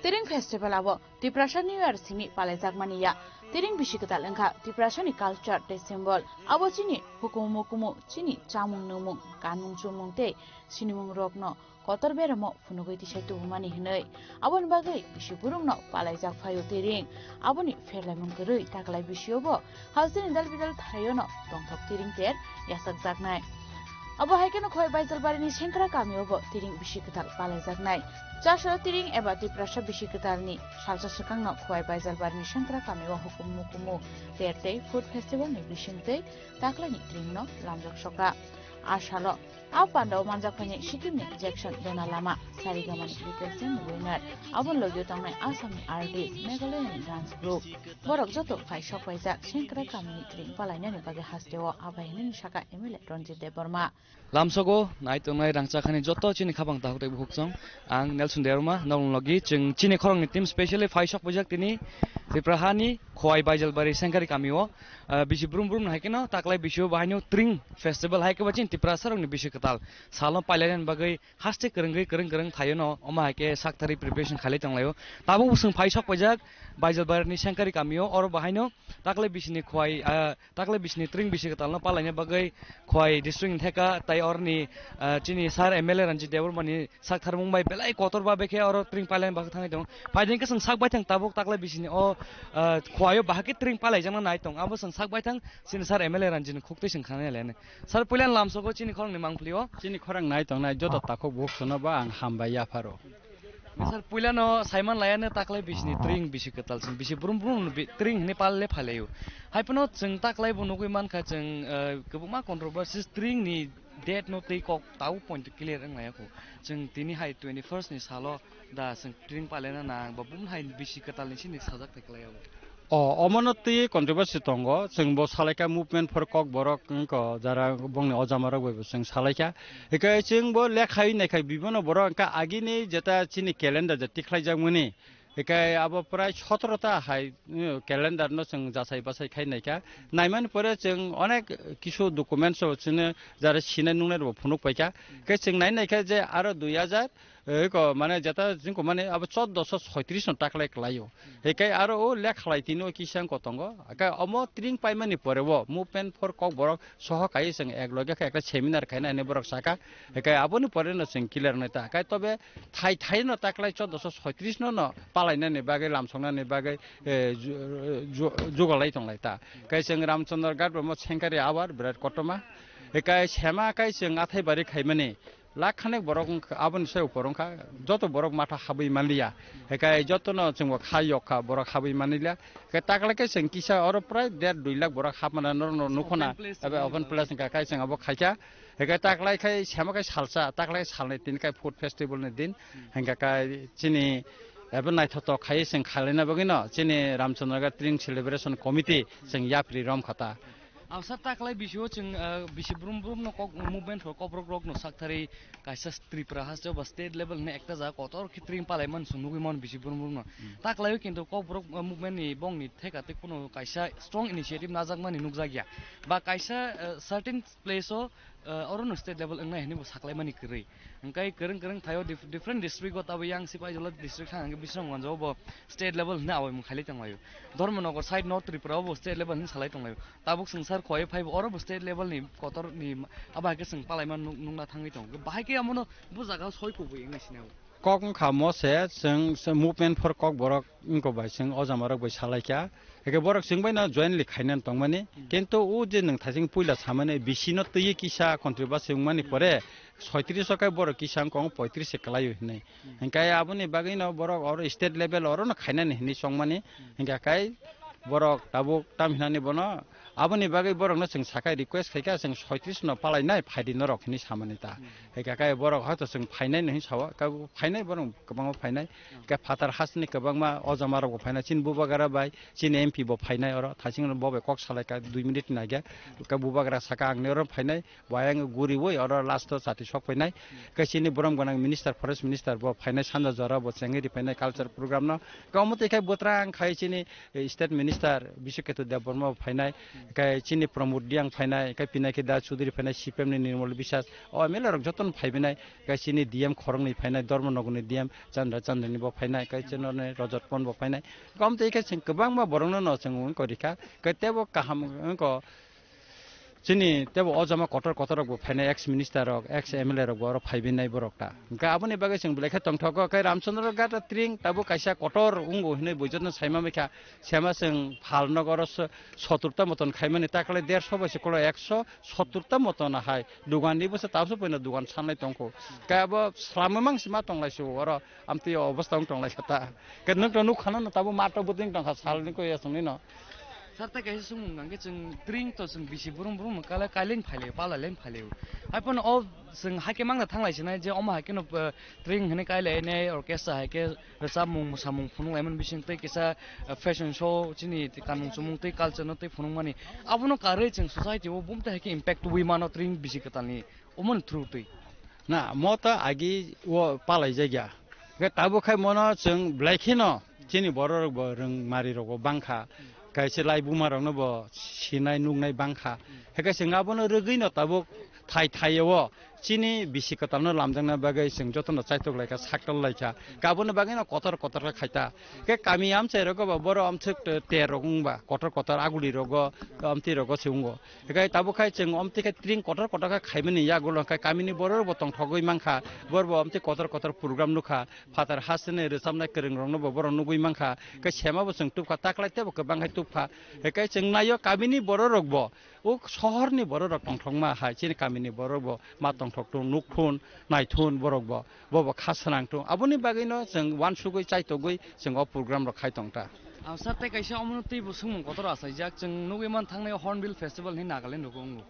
Tiring festival abo Tiprasha New Year simi palajak mania Tiring bishikatal engka Tiprasha ni culture te symbol abo chini hukumu chini chamung numung kanung chumung te sinimung rokno kotor beramo funugoi tisaitu humani hinai abon bagai bishipurung no palajak phayo tiring aboni ferlaimung gerui taklai bisyobo hausini dalbidal thayono tongthok tiring ter yasak jaknai abo haikeno khoi baizal barini senkra kamiobo tiring bishikatal palajak nai Chashra tiring eba Tiprasha bishikatalni shalcha shakangno khoi baizal barini senkra kamiwa hukumu terte food festival ni bishingte taklani tringno lamjak shoka ashalo apandau manjakphani sikimni Jackson Donalama sarigamani represent winner abon logyo tangnai Assamni artist Meghalaya dance group borok joto phai shokwaijak senkra kamini tring palainani bage hasteo abaini shaka MLA Ranjit Deborma lamsogo naitongnai rangchakhani joto chini khabang tahuk bukhchong ang Nelson Deborma nonglogi chung chini khorongni team specially phai shokwaijak tini Tiprahani khoi baizal bari senkari kamiwo bisi brum haikeno taklai bisio bahaino tring festival haike bachin Tiprasarongni bishikatal salon pailanen bagai haste kereng thayono oma haike saktari preparation khali tanglayo tabu usung phai shokwaijak baizal bari senkari kamiwo or bahaino taklai bisini khoi taklai bisini tring bishikatal no palaine bagai khoi district theka tai orni chini sar MLA Ranjit Deborma ni sakthar mumbai belai kotor ba beke or tring pailaine bak thangai dong phaiding ka sang sakbai thang tabuk taklai bisini o khwayo bahaki tring palai jang nai tong abo sang sakbai thang sin sar MLA Ranjit khokte sing khane lene sar pulan lamso ko chini khorang ni mangplio chini khorang nai tong nai joto takok buk sono ba ang hamba ya pharo sar pulano Simon layane taklai bisni tring bishikatal sing bisi brum tring ni palle phaleyo haipono chung taklai bunugui manka chung kubuma controversy tring ni date no tei kok tau point clear ang layako chung tini hai 21st ni salo da sing tring palena na babum hai bishikatal ni sini sajak taklayo অমনতি controversy তঙ্গ जों ब सालायका movement फर कक बरक को Zara बंगनि अजामारक बयबो जों सालायका एका जों ब लेखाय नायखाय बिबनो बरक का आगिनि जेता चिनि क्यालेन्डार जे तिख्लायजाक मुनि एका अब प्राय 17टा हाय क्यालेन्डार न जों जासाय बासाय खायनायका नायमान परे जों अनेक किछु डकुमेन्ट्स जों जारा सिनाय नुनाय फुनुक पायका के जों नायनायका जे आरो 2000 eko mane jeta jingko mane ab 1436 taklai klayo hekai aro o lekhlai tino kisang kotongo aka omo tring paimani porebo movement for kok borok soho kai sing ekloge ka ekta seminar kaina ene borok saka hekai aboni pore no sing clear neta kai tobe thai no taklai 1436 no palaina ne bagai lamsongna ne bagai jugalai tonglai ta kai sing Ramchandra Ghat mo sengkari abar birat kotoma hekai sema kai sing athai bari khaimani लाखानेक बरक आबन से उपरंखा जतो बरक माथा खाबै मानलिया हेकाय जतनो जों खायखा बरक खाबै मानलिया के ताकलाके जों किसा और प्राय 1.5 लाख बरक खाबना नखना एबे ओपन प्लेस का खाय जों अब खायचा हेकाय ताकलायखाय सेमाखाय सालसा ताकलाय सालनै दिनखाय फुड फेस्टिवल नि दिन हेंगाखाय चिनि एबे नायथत खाय जों खालायना बगिनो चिनि रामचन्द्र Ghat ट्रिं सेलिब्रेशन कमिटि जों याप्रि रम खता Awsa taklai bisio cheng bisi brum brum no kok movement ho koprok rok no sakthari kaisa Tripura has jo state level ne ekta ja kotor kitring palaiman sunugui mon bisi brum brum no taklai kintu koprok movement ni bong ni theka te kuno kaisa strong initiative najak mani nugjagya ba kaisa certain place o orono state level ngai hini bo saklai mani kri engkai kereng thayo different district go tabu yang sipai jola district hang bisrang wanjo bo state level na awai mu khali tanglayo Dharmanagar side north Tripura bo state level ni salai tanglayo tabuk sungsar khoi phai oro bo state level ni kotor ni aba ke sung palai man nungna thangi tong bahai ke amono bu jaga soi ko bu engai sinau kok khamo se sing movement for kok borok inko bai sing ojamarok bai salaikya eke borok sing bai na jointly khainan tongmani kintu u je nang thasing puila samane bisino tyi kisa contribution mani pore 36 kai borok kisang kong 35 kalayo hinai engkai abuni bagai na borok or state level or na khainan hini songmani engka kai borok tabuk tam hinani bono aboni bagai borok na sing sakai request khaika sing 36 no palai nai phaidi no rok hini samani ta eka kai borok hoto sing phainai nahi sawa ka phainai borok kabang phainai ka fatar hasni kabang ma ojamar bo phainai chin bubagara bai chin MP bo phainai oro thasing no bobe kok salai ka 2 minute na ga ka bubagara saka ang ne ro phainai wayang guri woi oro last to sati sok phainai ka chini borom ganang minister forest minister bo phainai sanja jara bo chengeri phainai culture program no kaumte kai botrang khai chini state minister Bishiketu Deborma phainai kai chini promote diang phainai kai pinaki da chudiri phainai CPM ni nirmal bisas o mela rok joton phaibinai kai chini DM khorong ni phainai Dharmanagar ni DM Chandra ni bo phainai kai chino ne Rajatpon bo phainai kamte kai sing kabang ma borong no chang ko dikha kai tebo kaham ko chini tebo ojama kotor bo phainai ex minister rok ex MLA rok boro phaibinai borokta ga aboni bagai sing blekha tongthok kai Ramchandra gata tring tabo kaisa kotor ungo hinai boijotna saima mekha sema sing Phalnagar 70 moton khaimani takle 150 base kolo 170 moton hai dugani bose tabso poina dugan sanai tongko ka abo slamamang sima tonglaisu oro amti obostha tonglaisata ka nuk khana tabo mato buting tongha salni ko yasungni no sarta kaisa sung ngang ke chung tring to sung bisi burum kala kaileng phale pala leng phale haipon o sung hake mangna thanglai sina je oma hake no tring hene kaile ne orchestra hake samung phunung lemon bising te kisa fashion show chini kanung sumung te culture no te phunung mani abuno kare chung society o bumta hake impact wi mano tring bisi katani omon through te na mota agi wo palai jagya ke tabu khai mono chung blaikino chini boror borong mari rogo bangkha kaisa lai bumarong no bo sinai nungnai bangkha heka singa bono rugui no tabuk thai chini bisikata no lamjangna bagai sing jotono chaitok laika saktal laika kabono bagai no kotor khaita ke kami am chai rogo boro amthuk te rogung ba kotor aguli rogo amti rogo chungo heka tabu khai ching amti ka tring kotor ka khaimani ya golo ka kamini boro botong thogoi mangkha borbo amti kotor program nukha fatar hasne resamna kering rong no boro nugui mangkha ke sema bo sing tupka taklai te bo bangai tupha heka ching nayo kamini boro rogbo o শহরনি বড় rock টংথংমা high চিনি কামিনি বড় ব মা টংথক নুকথুন নাইথুন বড় ব ব খাসনাং টো আবনি বাগैनो जों वान सुगै चाइतगै जों अ प्रग्राम र खाइ तंता आव साते काइसा अमनति बुसुम कतर आसाय जाक जों नुगैमान थांनाय हर्नबिल फेस्टिवल नि नागालेन्ड दंगो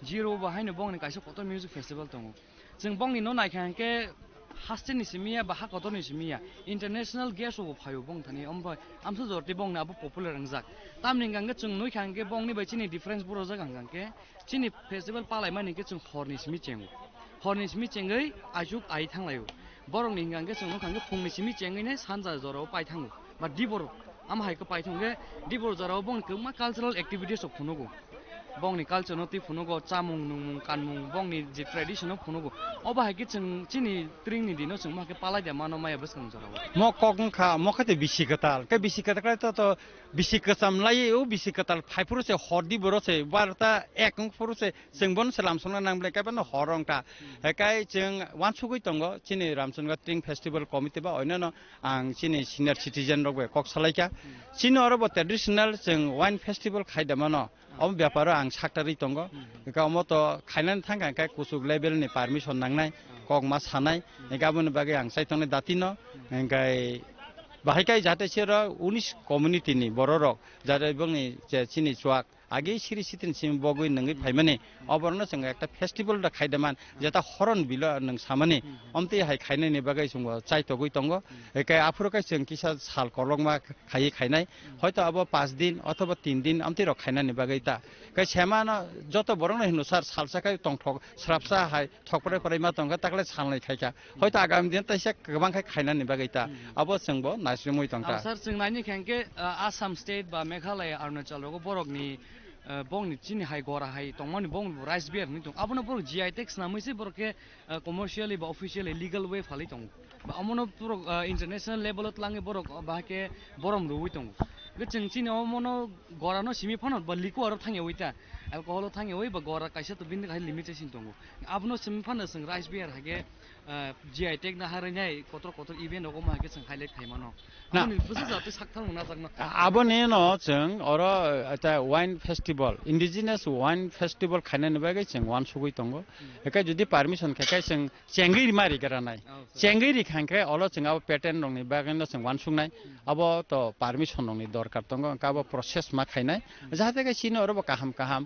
जिरो बाहायनो बंनि काइसा कतर म्युजिक फेस्टिवल दंगो जों बंनि न नायखांके हास्टेनि सिमिया बा हाकतनि सिमिया इंटरनेशनल गेस अफ फायो बंग थानि ओमफ्राय आमसो जरति बंना अब पपुलार रंजाक तामनि गांगे जों नुखांगे बंनि बायचिनि डिफरेंस बर जागां गांके चिनि फेस्टिवल पालायमानि के जों हरनि सिमि चेंगै आजुक आइ थांलायो बरंनि गांगे जों नुखांगे फुंनि सिमि चेंगैने सानजा जराव पाइ थाङो बा दिबर आम हायको पाइ थांगे दिबर जराव बंग मा कालचाराल एक्टिविटीज अफ फुनुगो bongni culture no ti phunugo chamung nung kanmung bongni je tradition no phunugo oba haike chung chini tring ni dino chung ma ke palai da mano maya basang jara mo kokung kha mo khate bisikatal ke bisikatal to bisikasam lai o bisikatal phaipuru se hodi boro se barta ekung puru se singbon salam sona namble ka ban horong ta kai chung wan sugui tongo chini ramchunga tring festival committee ba oina no ang chini senior citizen rogbe kok salaika chini orobo traditional chung wine festival khaida mano om byaparo ang saktari tongo ka moto khainan thanga ka kusuk level ni permission nangnai kok ma sanai gabon bage ang saitone datino ngai bahai kai jate chero 19 community ni bororok jare bongni chini chuak आगे सिरि सितिन बगै नङै फाइमाने अबरनो जों একটা festival दा खाइदामान जेता हरन below नों सामाने अमते हाय खाइनायनि बागै जों चाइतगै दङ एकाय आफुरकाय जों किसा साल कलंमा खाइ खाइनाय হয়তো अब 5 दिन अथवा 3 दिन अमते र खाइनायनि बागै ता कै सेमाना जत बरनो हिनु सार सालसाकाय टंठक स्रापसा हाय थकपरे परेमा तंगा ताकले सालनाय खाइका হয়তো आगामी दिन तैसे गोबां खाइनायनि बागै ता अब जोंबो नासिमै तंगा सर जों नायनि खेंके आसाम स्टेट बा Meghalaya Arunachal रगो बरगनि bong chini hai gora hai tongmani bong rice beer ni tong abono bor GI tax na moise bor ke commercially ba officially legal way phali tong ba amono bor international level ot lange bor ba ke borom ru tong ge chingchini amono gora no simi phano ba liko ar thange oita alcohol thange oi ba gora kaisa to bin khai limitation tong abono simi phano sing rice beer hage GI tax na haranya kotor event ogo ma ke sing highlight khaimano na busi ja to sakthang na sakna abone no jeng oro ata wine festival indigenous wine festival खाने बागै जों वान सुगै दङ एका जुदि permission खाय जों चेंगै मारि गरानाय चेंगै खांखाय अल जों अब पेटेन्ट दंनि बागैनो जों वान सुगनाय अब त परमिशन दंनि दरकार दङ का अब प्रोसेस मा खायनाय जाहाते के सिनो अरब काहाम काहाम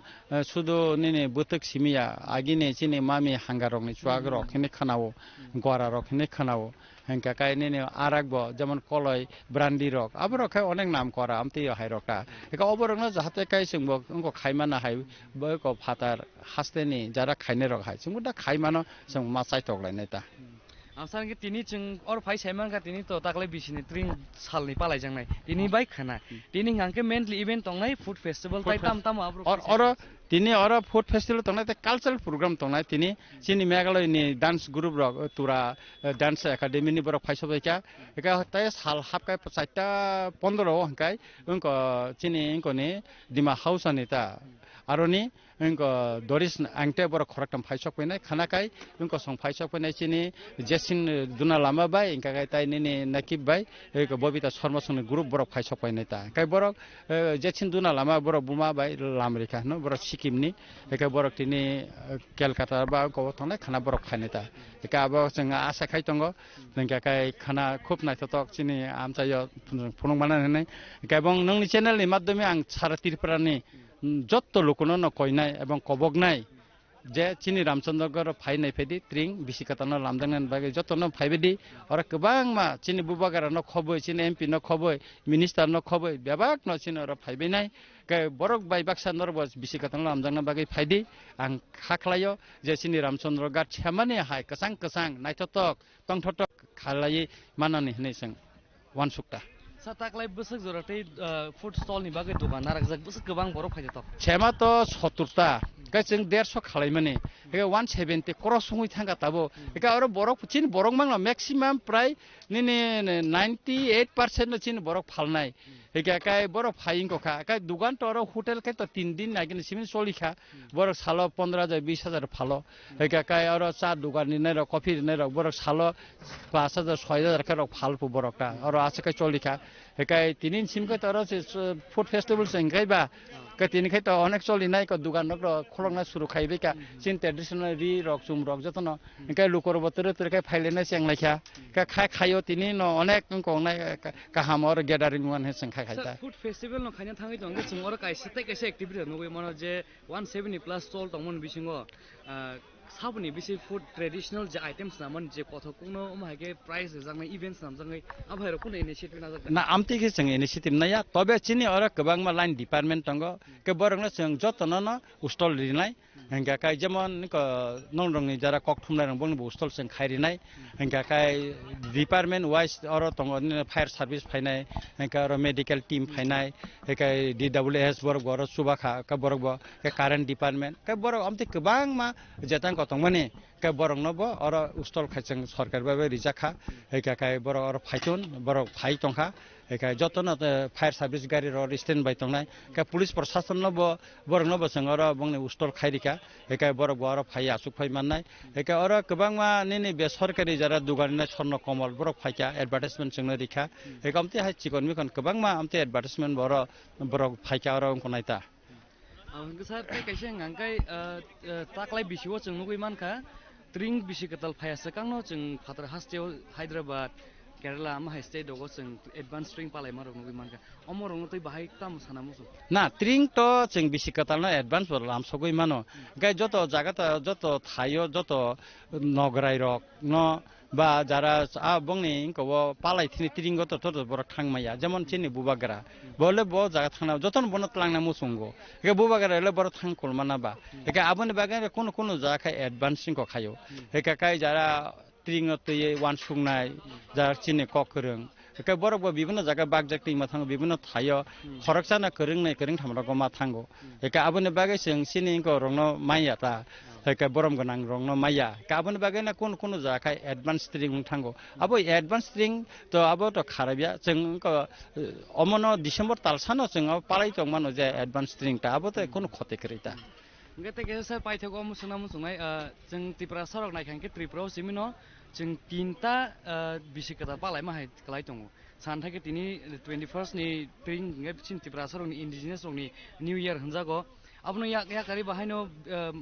सुदो निने बुतक सिमिया आगिने चिने मामी हांगारंनि सुवाग रखने खानाव गरा रखने खानाव हेंका कायने आरागबो जेमन कलय ब्रांडी रक अब रखाय अनेक नाम करा आमते हाय रका एका अबरंग जाहाते काय जोंबो अंको खायमाना हाय बको फातार हास्तेनि जारा खायने रक हाय जोंबो दा खायमानो जों मा साइतगलायनाय ता आमसार के तिनी जों और फाइ साइमान का तिनी तो ताकले बिसिनि 3 सालनि पालाय जांनाय तिनी बाइ खाना तिनी हांके मेनली इवेंट तंनाय फूड फेस्टिवल ताइ ताम ताम और तिनी और फूड फेस्टिवल तंनाय त कल्चरल प्रोग्राम तंनाय तिनी सिनि मेघालयनि डान्स ग्रुप रक तुरा डान्स एकाडेमी नि बरक फाइसबायका एका ताय साल हाबकाय 15 हंकाय उनको चिनि इनकोनि दिमा हाउस अनिता आरोनि उनको दोरिस आंटे बर खरकटम फाइसक पैनाय खानाकाय उनको सं फाइसक पैनाय चिनि जेसिन दुना लामा बाय इनका गाय ताय निने नकिब बाय एक बबिता शर्मा संग ग्रुप बर फाइसक पैनाय ता काय बर जेसिन दुना लामा बर बुमा बाय लामरिका न बर सिक्किमनि एक बर तिनि कलकत्ता बा को थांनाय खाना बर खायनाय ता एक अब जों आशा खाय दङ जोंका काय खाना खुब नायथतक चिनि आमचाय फुनं मानानै कायबं नोंनि चेनेलनि माध्यमे आं सारा त्रिपुरानि जत्त लोकनो न कयनाय एवं कबगनाय जे चिनि रामचंद्रगर फाइनाय फेदि त्रिं बिसिकातानो लामदांगन बागे जत्तनो फाइबेदि और गोबां मा चिनि बुबागार न खबै चिनि एमपि न खबै मिनिस्टार न खबै बेबाक न चिनि र फाइबेनाय के बरक बाय बाक्सा नरबस बिसिकातानो लामदांगन बागे फाइदि आं खाख्लायो जे चिनि रामचंद्र गा छ्यामाने हाय कसां कसां नायथतक तंथतक खालायै मानानि हनै जों वानसुक्ता साताकलाय बोसोर जरातै फुड स्टल नि बागै दखान नारकजाक बोसोर गोबां बर' फायदो त छेमा त 70ता गाजों 150 खालाय माने ए 170 क्रस सुङै थांगा ताबो एका अरो बरक चिन बरक मांला मैक्सिमाम प्राय निने 98% चिन बरक फालनाय एका काय बरक फाइंग खा काय दुकान त अरो होटल के त 3 दिन नागिन सिमिन सोलिखा बरक सालो 15000 20000 फालो एका काय अरो चा दुकान नि र कफि नि र बरक सालो 5000 6000 का फालपु बरकटा अरो आसे काय चलिखा एकाय तिनिन सिमके तर फुड फेस्टिवल संखाय बा का तिनिखाय त अनेक चलिनाय का दुकान र खलंना सुरु खाइबेका सिन ट्रेडिशनल रि रक जुम रक जतन एकाय लुकर बतर तरकाय फाइलेना सेंलायखा का खायो तिनि न अनेक कंनाय काहाम और गैदरिंग वन हे संखाय खायता फुड फेस्टिवल न खायना थाङै दं जों और कायसे एक्टिभिटी नगै मन जे 170 प्लस स्टल दंमोन बिसिङो साबनि बिसि फुड ट्रेडिशनल जे आइटेम्स नामन जे कथकुनो मागे प्राइस जांनाय इवेंट्स नामजङै अभायर कुन इनिशिएटिभ नाजा ना आमते के जों इनिशिएटिभ नाया तबे चिनि और गोबां मा लाइन डिपार्टमेन्ट दङ के बरंग जों जतन न उस्टल लिनाय हंगा काय जेमन नंरंनि जारा ककथुमनाय रंबं उस्टल जों खायरिनाय हंगा काय डिपार्टमेन्ट वाइज और दङ फायर सर्भिस फायनाय हंगा और मेडिकल टीम फायनाय एकाय DWS बरग और सुबाखा का बरग के कारेन्ट डिपार्टमेन्ट के बरग आमते गोबां मा जेतां कतंगमाने के बरंग नबो और उस्टल खायजों सरकार बाबे रिजाखा एका काय बरग और फाइथुन बरग फाइ तंखा एका जतन फायर सर्भिस गाड़ी र स्टैंड बाय तंनाय के पुलिस प्रशासन नबो बरग नबो जों और बंगने उस्टल खायरिका एका बरग और फाइ आसुक फाइ माननाय एका और गोबां मा निने बे सरकारी जारा दुगानना स्वर्ण कमल बरग फाइका एडभार्टाइजमेन्ट जोंनो रिखा एकामते हाय चिकन मिकन गोबां मा आमते एडभार्टाइजमेन्ट बरग फाइका और अंको नायता गसार कायसे हांगाय ताकलाय बिसिव जों नुगै मानखा त्रिं बिसिकतल फायास कांनो जों फातर हास्टेव Hyderabad Kerala ama hai state dogo sing advanced string palai marok nubi manka omorong toi bahai tam sana musu না ট্রিং তো जों বেশি কথা না অ্যাডভান্স বললাম সগৈ মানো গাই যত জায়গাটা যত থাইও যত নগরাই রক ন বা যারা বংনি কব পালাই থিনি ট্রিং গত তত বড় থাংমাইয়া যেমন চিনি বুবাগরা বলে ব জায়গা থাংনা যতন বনত লাংনা মুসুঙ্গো একে বুবাগরা এলে বড় থাং কলমানা বা একে আবনি বাগে কোন কোন জায়গা অ্যাডভান্সিং ক খায়ো একে কাই যারা ট্রিং তৈ ওয়ান সুংনাই যারা চিনি ককরং একে বড় বিভিন্ন জায়গায় বাগজাকটি মাথাঙ্গো বিভিন্ন থাইও খরকসানা করংনাই করং থামরাগো মাথাঙ্গো একে আবনি বাগে जों চিনি ক রংনো মাইয়া তা একে বরম গনাং রংনো মাইয়া কে আবনি বাগে না কোন কোন জায়গায় অ্যাডভান্স ট্রিং থাঙ্গো আবো অ্যাডভান্স ট্রিং তো আবো তো খারাবিয়া जों অমন ডিসেম্বর তালসানো जों পালাই তো মানো যে অ্যাডভান্স ট্রিং তা আবো তো কোন ক্ষতি করিতা Gete ke sa pai thego musuna musungai जों Tripura sarok nai khangke Tripura simino जों tinta bisikata palai ma hai kalai tongo santhake tini 21st ni tring ngai chin Tripura sarok ni indigenous rok ni new year hunjago abno ya kari bahaino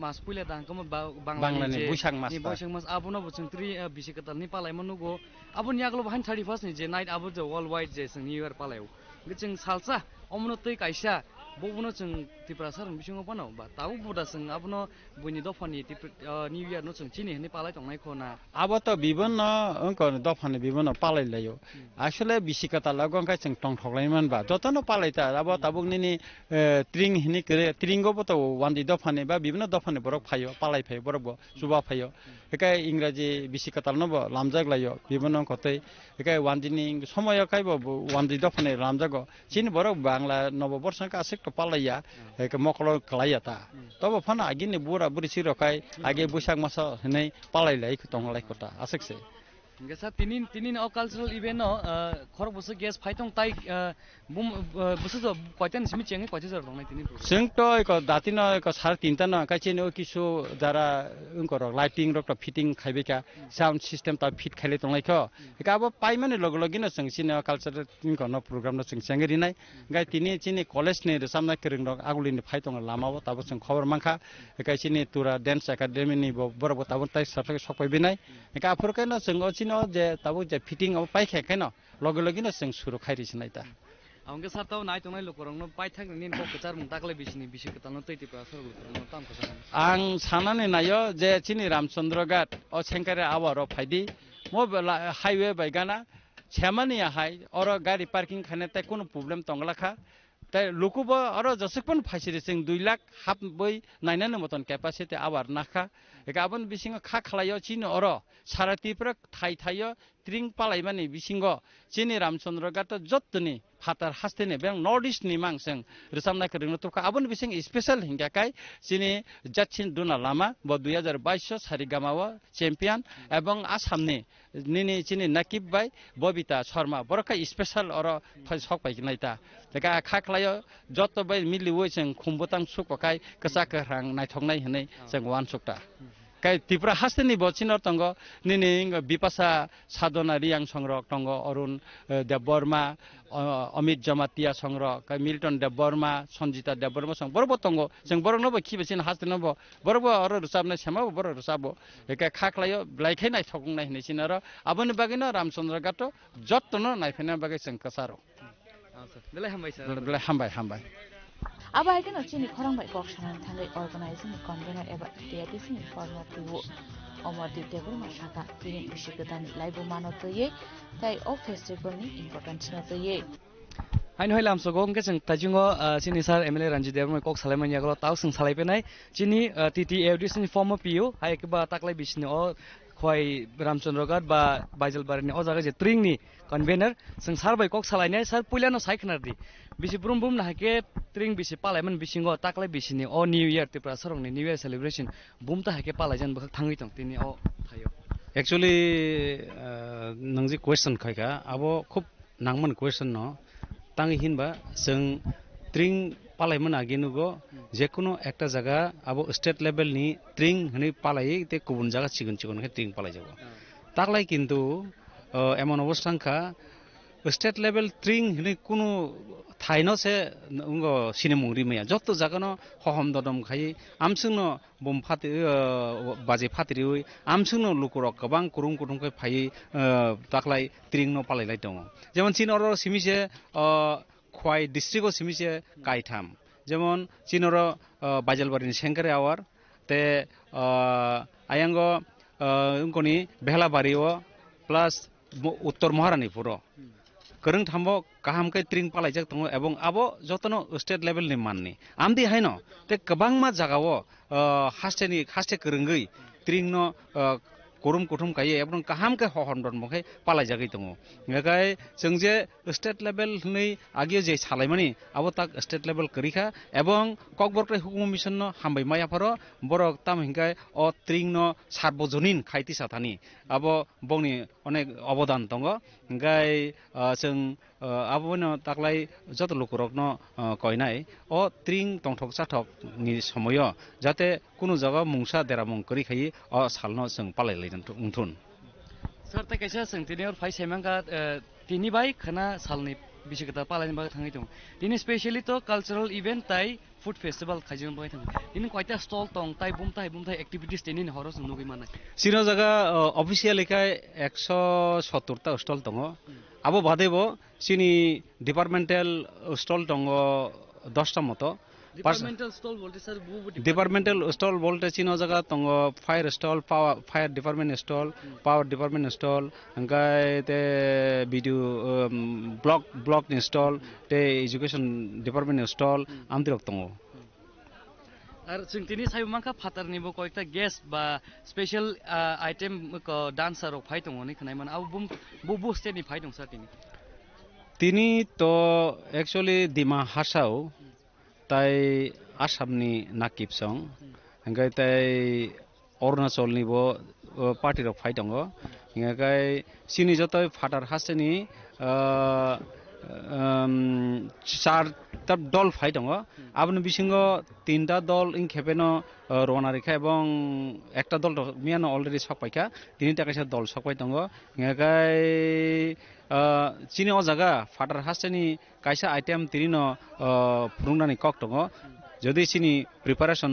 mas puile dang kom Banglani buishak mas abono bo जों tri bisikata ni palai manugo abon yaklo bahain 31st ni je night abo je worldwide je जों new year palai जों salsa omno tei kaisa bobuno जों Tripura sarok bisingo pano ba tau boda जों abono buni dofani new year no जों chini hni palai tongnai khona আবো তো বিভিন্ন অঙ্ক দফানে বিভিন্ন পালাই লাইও আসলে বিশিকতা লাগঙ্কা जों টং ঠকলাইমান বা যতনো পালাইতা আবো তাবুকনি ট্রিং হিনি করে ট্রিংগো তো ওয়ানদি দফানে বা বিভিন্ন দফানে বরক ফাইও পালাই ফাই বরক সুবা ফাইও একাই ইংরাজি বিশিকতা নব লামজাগ লাইও বিভিন্ন কতই একাই ওয়ানদিনি সময় কাইবো ওয়ানদি দফানে লামজাগ চিন বরক বাংলা নববর্ষকা আসে তো পালাইয়া একে মকল কলাইয়াতা তবে ফানা আগিনি বুড়া বুড়ি সিরকাই আগে বৈশাখ মাস হनै পালাইলাই তংলাই কথা আছেকছে Gesa tinin o cultural event no khor busu gas phaitong tai bum busu jo koiten simi chenge koite jor dongnai tinin जों तो एक दातिनो एक 3:30 न काचिनो किसु जारा उनकर लाइटिंग रक फिटिंग खाइबेका साउन्ड सिस्टम ता फिट खाइले तंलाइख एका अब पाइमाने लग लगिन जों सिने कल्चरल तिनकन प्रोग्राम न जों सेंगरिनाय गाय तिनि चिनि कलेज नि सामना करिं रक आगुलिनि फाइतंग लामाबो ताबो जों खबर मांखा एका चिनि तुरा डान्स एकाडेमी नि बरबो ताबो ताइ सफाय सफायबिनाय एका फरकायनो जों चिनो जे ताबो जे फिटिंग अब पाइखायनो लग लगिन जों सुरु खाइरिसनायता Aunque sartau nai tonai lokorong no paithak nin ko kecar mung takle bisini bisikata no tei Tripura sarok lokorong no tam kosa आं सानानै नायो जे चिनि रामचन्द्र घाट अ सेंकारे आवार फाइदि मो हाइवे बाइगाना छेमानि हाइ और गाड़ी पार्किंग खाने ते कोनो प्रॉब्लम तंगलाखा ते लुकुबो और जसकपन फाइसिरि जों 2 लाख हाफ बै नाइनानो मतन कैपेसिटी आवार नाखा एकाबन बिसिंग खा खलायो चिन और सारा त्रिपुरा थाइयो ट्रिं पालाइमानि बिसिंग चिनि रामचन्द्र घाट जत्तनि फातार हास्तेने बें नॉर्थ ईस्ट नि मांगसं रसामना करिनो तो आबन बिसिंग स्पेशल हिंगाकाय चिनि जाचिन दुना लामा ब 2022 सारिगामाव चैंपियन एवं आसामनि निनि चिनि नाकिब बाय बबिता शर्मा बरका स्पेशल और सक पाइनायता लेका खाखलायो जत बाय मिलिवै जों खुमबोतां सुककाय कसाकरां नायथंनाय हनै जों वान सुकता काई त्रिपुरा हास्तेनि बचिनर तंग निनि बिपाशा साधना रियां संग्रह तंग अरुण देवबर्मा अमित जमातिया संग्रह काई मिल्टन देवबर्मा संजिता देवबर्मा संग बरबो तंग जों बरनबो खिबेसिन हास्तेनबो बरबो अर रुसाबना सेमाबो बर रुसाबो एका खाखलायो ब्लाइखै नाय थगंनाय हनेसिन आरो आबोनि बागैनो रामचन्द्र घाट जत्तनो नायफेना बागै जों कसारो बेलाय हामबाय सर बेलाय हामबाय Aba hai kena chini khorang bai kok sanan thangai organizing convener eba tiati sin forma piwo omar di tebur masaka tini bisikatan laibu mano toye tai o festival ni important na toye Hain hoilam so gong ke जों tajungo chini sar MLA Ranjit Dev kok salaiman yaglo tau जों salaipenai chini TTAD sin forma piwo hai ke ba taklai bisni o khoi Ramchandra Ghat ba Baijalbari ni o jaga je tring ni convener जों sar bai kok salainai sar puilano saikhanar di bisi brum brum na ke tring bisi palaiman bisingo taklai bisini o new year Tripura sarong ni new year celebration bum ta hake palaijan bakak thangi tong tini o thayo actually nangji question khaika abo khub nangman question no tangi hinba जों tring palaiman aginugo जेकुनो একটা জায়গা আবো state level নি ট্রিং হনি পালাই তে গুবুন জায়গা চিকন চিকন কে ট্রিং পালাই যাব তাকলাই কিন্তু এমন অবস্থানকা স্টেট লেভেল ট্রিং হনে কোনো থাইনো সে সিনেমু রিমায়া যত জাগানো হহম দদম খাই আমসুনো বম ফাতি বাজে ফাতিরি আমসুনো লুকুরক গোबां কুरुं कुरुंखै फायै ताख्लाय ट्रिं नो पालायलाय दङ যেমন চিনর সিমিছে খোয়াই ডিস্ট্রিক্টও সিমিছে কাইথাম যেমন চিনর বাজালবাড়িনি সেঙ্কারে আওয়ার তে আয়াঙ্গ উনকনি বেহলাবাড়িও প্লাস উত্তর মহারানীপুর করং থামो কাহামकै ट्रिं पालायजाक दङ এবং আবো যতনো স্টেট লেভেলनि माननि आमदि हायनो ते गोबां मा जागाओ हास्टे करंगै ट्रिं नो कुरुम कुथुम काये এবং কাহামकै হহনদন মখै पालायजागै दङ गाय जों जे स्टेट लेभेल नै आगे जे सालायमानि आबो ताक स्टेट लेभेल करिखा এবং ककबरकै हुकुम मिशन न हामबाय मायाफारो बरक ताम हिंगाय अ ट्रिं न सार्वजनिन खायति साथानि आबो बंनि अनेक अबदान दङ गाय जों आबोनो ताकलाय जत लुकुरकनो कयनाय अ ट्रिं तंथक साथक नि समय जाते कुनु जगा मुंसा देरामं करिखाय अ सालनो जों पालायलायदों उनथुन सर ता कैसा सोंथिनि और फाइ सेमांगा तिनि बाय खना सालनि बिसिगता पालायनि बागै थाङै दं दिनै स्पेशली तो कल्चरल इवेंट ताइ फुड फेस्टिवल खाइजों बागै थाङो दिनै कयता स्टल दं ताइ बुमथाइ एक्टिविटीज दिनै हरस नुगै मानाय सिनो जगा अफिशियल एकाय 170 ता स्टल दङ आबो बादेबो सिनि डिपार्टमेंटल स्टल दङ 10 ता मतो डिपार्टमेंटल स्टल बोलते सर डिपार्टमेंटल स्टल बोलते चिनो जगह दङ fire stall fire department stall power department stall अंगाय ते भिडियो ब्लॉक नि स्टल ते एजुकेशन डिपार्टमेंट स्टल आमदिरक दङ আর जोंथिनि सायमांखा फाटारनिबो कयता गेस्ट बा स्पेशल आइटेम डान्सार फाइ दङ नि खनाय मान आबो बुबु स्टेटनि फाइ दं सर तिनी तो एक्चुअली दिमा हासाव ताइ आसामनि नाकिबसं अंगाय ताइ अरुणाचलनिबो पार्टिरक फाइ दङ इंगाय सिनि जतय फाटार हासनि चारटा दल फाइ दङ आबनि बिसिङो तीनटा दल इन खेपेनो रनारिखा এবং একটা দল মিয়ানো অলরেডি সপাইকা তিনি টাকাসা দল সপাই দङ इंगाय चिनि अ जागा फाटार हासनि कायसा आइटेम तिरिनो फुरुंनानि कक दङ যদি सिनि प्रिपारेशन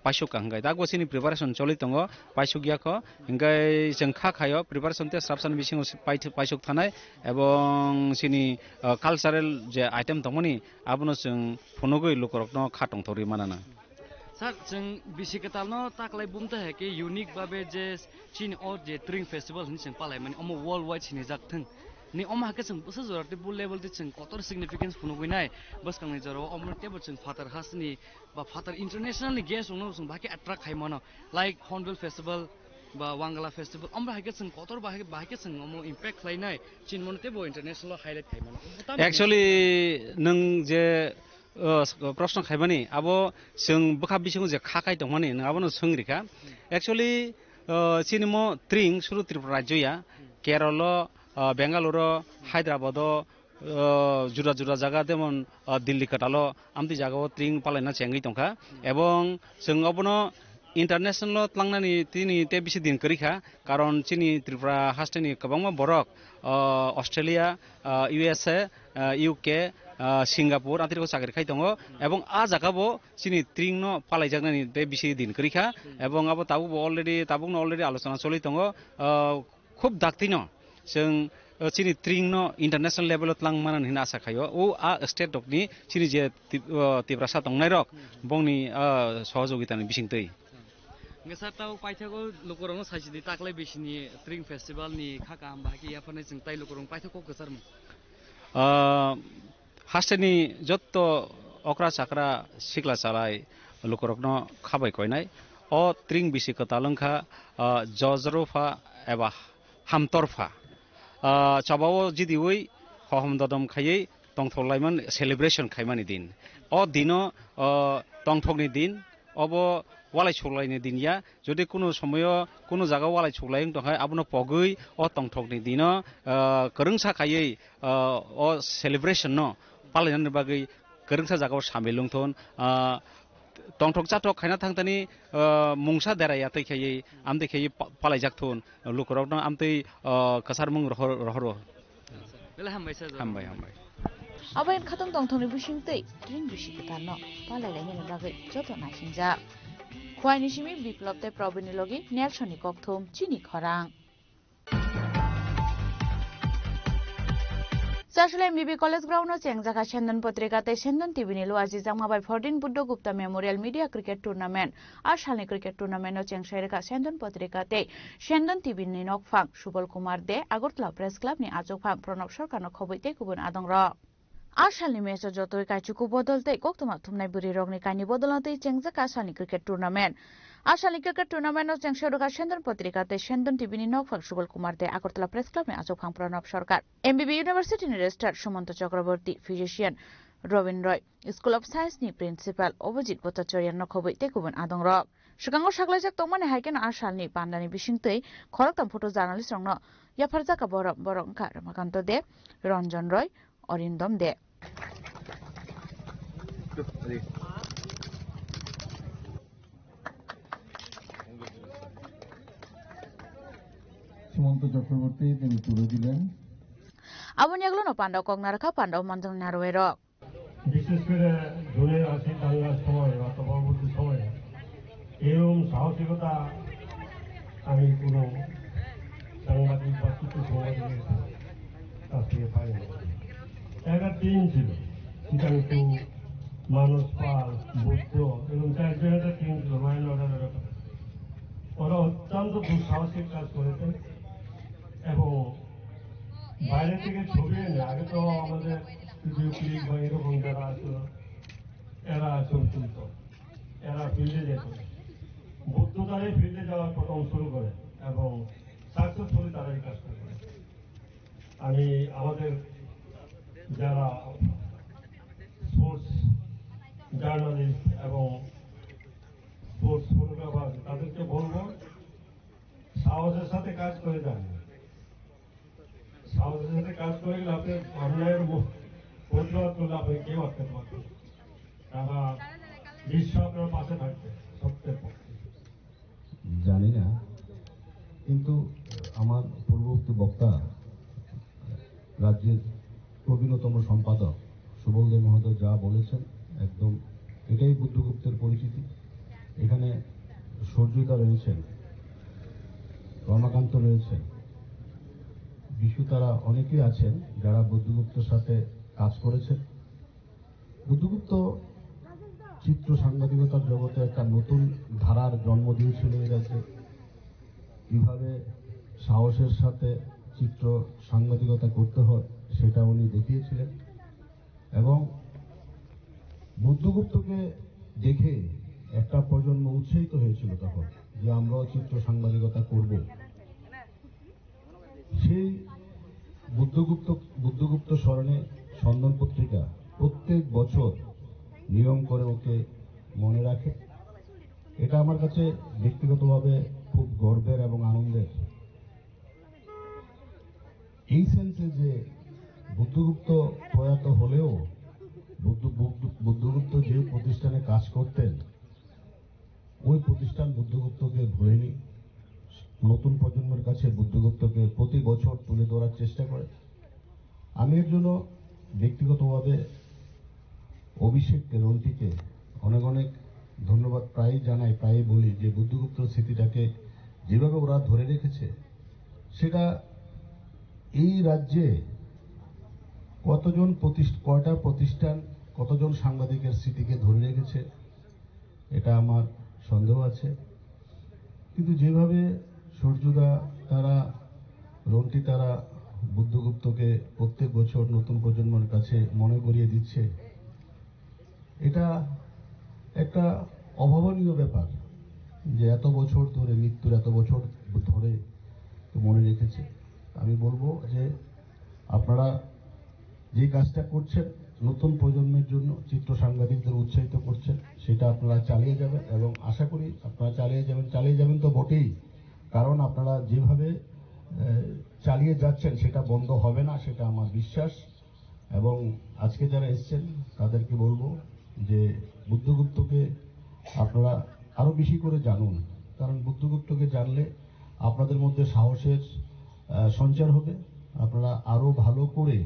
पाइसुक हंगाय दागो सिनि प्रिपारेशन चलि दङ पाइसुगियाख इंगाय जों खाखायो प्रिपारेशन ते साबसान बिसिङो पाइसुक थानाय এবং सिनि कालचारेल जे आइटेम दङनि आबनो जों फुनुगै लुकरकनो खाटं थरि मानाना सर जों बिसिकतालनो ताकलाय बुमता है कि यूनिक बाबे जे चिन और जे ट्रिं फेस्टिवल नि जों पालाय माने अमो वर्ल्ड वाइड सिनि जाकथों नि अमा हाके जों बस जराते बुल लेवल ते जों कतर सिग्निफिकेंस फुनुगैनाय बस कांनि जराव अमर टेबो जों फाटार हासनि बा फाटार इंटरनेशनल नि गेस्ट उनो जों बाके अट्रैक्ट खायमानो लाइक हॉर्नबिल फेस्टिवल बा वांगला फेस्टिवल अमर हाके जों कतर बाके जों अमो इम्पैक्ट खायनाय चिन मनते बो इंटरनेशनल हाइलाइट खायमानो एक्चुअली नों जे प्रश्न खायमानि आबो जों बखा बिसिङो जे खाखाय दंमानि नङाबो सोंरिखा एक्चुअली सिनेमा ट्रिं सुरु त्रिपुरा राज्यया केरल बेंगालुरु हायद्राबाद जुदा जुदा जागा जेमन दिल्ली कटालो आमति जागाव ट्रिं पालायना चेंगै दंखा এবং जों अबनो इंटरनेशनल तलांनानि तिनि ते बिसि दिन करिखा कारण चिनि त्रिपुरा हास्टेनि गोबां बरक अस्ट्रेलिया यूएसए यूके सिंगापुर आंतरिक सागरिखाय दङ এবং आ जागाबो चिनि ट्रिं न पालायजागनानि ते बिसि दिन करिखा এবং आबो ताबुबो अलरेडी आलोचना चलि दङ खूब दाक्तिनो जों चिनि ट्रिं न इंटरनेशनल लेवल तलां मानन हिना आशा खायो ओ आ स्टेट डकनि चिनि जे तिब्रासा दंनाय रक बंनि सहयोगितानि बिसिंतै ngesar tau paithako lokorong saisidi taklai besini ट्रिं फेस्टिवल नि खाका बाकी याफने जों ताइ लोकरं पाइथको गसरम हास्टेनि जत्त अक्रा चाक्रा सिक्ला चालाय लोकरकनो खाबाय कयनाय अ ट्रिं बिसि कतालंखा जजरफा एबा हामतरफा चाबाव जिदिवै हहम ददम खायै तंथलायमन सेलिब्रेशन खायमानि दिन अ दिनो तंथकनि दिन अब वालाय छलायनि दिनिया जदि कुनु समय कुनु जागा वालाय छलायन दहाय आबनो पगै अ तंथकनि दिन करंसा खायै अ सेलिब्रेशन न पालायनानि बागै करंसा जागाव सामेलुंथन तंथक जाथक खायना थांतानि मुंसा देराया तैखायै आमदैखायै पालायजाकथन लुकरावनो आमदै कसार मुं रहर हामबाय हामबाय Abayan khatong tong thoni bising tei tring bisi kita no palai lai ne bagai joto na sinja khwai ni simi biplop te probini logi Nelson ni kokthum chini khorang Sashle MBB College Ground no Chengjaka Shendon Patrika te Shendon TV ni lo aji jangma bai 14 Buddha Gupta Memorial Media Cricket Tournament Ashalni Cricket Tournament no Chengshairika Shendon Patrika te Shendon TV ni nokphang Subal Kumar de Agartala Press Club ni ajokphang Pranab Sarkar no khoboite kubun adongra Ashalni match jotoi kaichuku bodolte koktuma thumnai buri rogni kaini bodolante Chengjaka Ashalni Cricket Tournament Ashalni Cricket Tournament no Chengshairika Shendon Patrika te Shendon TV ni nokphang Subal Kumar de Agartala Press Club ni ajokphang Pranab Sarkar MBB University ni Registrar Sumanto Chakraborty Physician Robin Roy School of Science ni Principal Obojit Bhattacharya no khoboite kubun adongra Shikango shaklaijak tongmane haiken Ashalni pandani bisingtei khoraktam photo journalist rongno yafarjaka borongka Ramakanto de Ranjan Roy Orindom de Sumanta Chakraborty তিনি তুলে দিলেন Abon yaglono pandaw kog naraka pandaw manjang narwero বিশেষ করে জুনের ৮০ দাঙ্গার সময় বা পরবর্তী সময়ে এরকম সাহসিকতা আমি কোনো সাংবাদিক বা কিছু সাংবাদিকের কাছ থেকে পাইনি একটা টিম ছিল কিন্তু মানুষ পাল বুদ্ধ এবং চারজন একটা টিম ছিল মাইন অর্ডারের ওরা অত্যন্ত দুঃসাহসিক কাজ করেছেন এবং বাইরে থেকে ছবি এনে আগে তো আমাদের ভিডিও ক্লিপ বা এরকম যারা আসলো এরা ছবি তুলত এরা ফিল্ডে যেত বুদ্ধ তারাই ফিল্ডে যাওয়ার প্রথম শুরু করে এবং সাকসেসফুলি তারা এই কাজটা করে আমি আমাদের যারা স্পোর্টস জার্নালিস্ট এবং স্পোর্টস ফটোগ্রাফার তাদেরকে বলবো সাহসের সাথে কাজ করে যান সাহসের সাথে কাজ করে গেলে আপনি অন্যায়ের প্রতিবাদ করলে আপনি কেউ আটকাতে পারবেন তারা বিশ্ব আপনার পাশে থাকবে সত্যের পক্ষে জানি না কিন্তু আমার পূর্ববর্তী বক্তা রাজ্যের প্রবীণতম সম্পাদক সুবলদেব মহোদয় যা বলেছেন একদম এটাই বুদ্ধগুপ্তের পরিচিতি এখানে সূর্যদা রয়েছেন রমাকান্ত রয়েছেন বিশু তারা অনেকেই আছেন যারা বুদ্ধগুপ্তের সাথে কাজ করেছেন বুদ্ধগুপ্ত চিত্র সাংবাদিকতার জগতে একটা নতুন ধারার জন্ম দিয়েছিল এই রাজ্যে কিভাবে সাহসের সাথে চিত্র সাংবাদিকতা করতে হয় সেটা উনি দেখিয়েছিলেন এবং বুদ্ধগুপ্তকে দেখে একটা প্রজন্ম উৎসাহিত হয়েছিল তখন যে আমরাও চিত্র সাংবাদিকতা করব সেই বুদ্ধগুপ্ত স্মরণে সন্ধান পত্রিকা প্রত্যেক বছর নিয়ম করে ওকে মনে রাখে এটা আমার কাছে ব্যক্তিগতভাবে খুব গর্বের এবং আনন্দের এই সেন্সে যে বুদ্ধগুপ্ত প্রয়াত হলেও বুদ্ধগুপ্ত যে প্রতিষ্ঠানে কাজ করতেন ওই প্রতিষ্ঠান বুদ্ধগুপ্তকে ভুলেনি নতুন প্রজন্মের কাছে বুদ্ধগুপ্তকে প্রতি বছর তুলে ধরার চেষ্টা করে আমি এর জন্য ব্যক্তিগতভাবে অভিষেক রন্টিকে অনেক অনেক ধন্যবাদ প্রায়ই জানাই প্রায়ই বলি যে বুদ্ধগুপ্ত স্মৃতিটাকে যেভাবে ওরা ধরে রেখেছে সেটা এই রাজ্যে কয়টা প্রতিষ্ঠান কতজন সাংবাদিকের স্মৃতিকে ধরে রেখেছে এটা আমার সন্দেহ আছে কিন্তু যেভাবে সূর্যদা তারা রন্টি তারা বুদ্ধগুপ্তকে প্রত্যেক বছর নতুন প্রজন্মের কাছে মনে করিয়ে দিচ্ছে এটা একটা অভাবনীয় ব্যাপার যে এত বছর ধরে মৃত্যুর এত বছর ধরে মনে রেখেছে আমি বলবো যে আপনারা যে কাজটা করছেন নতুন প্রজন্মের জন্য চিত্র সাংবাদিকদের উৎসাহিত করছেন সেটা আপনারা চালিয়ে যাবেন এবং আশা করি আপনারা চালিয়ে যাবেন তো বটেই কারণ আপনারা যেভাবে চালিয়ে যাচ্ছেন সেটা বন্ধ হবে না সেটা আমার বিশ্বাস এবং আজকে যারা এসেছেন তাদেরকে বলবো যে বুদ্ধগুপ্তকে আপনারা আরো বেশি করে জানুন কারণ বুদ্ধগুপ্তকে জানলে আপনাদের মধ্যে সাহসের সঞ্চার হবে আপনারা আরো ভালো করে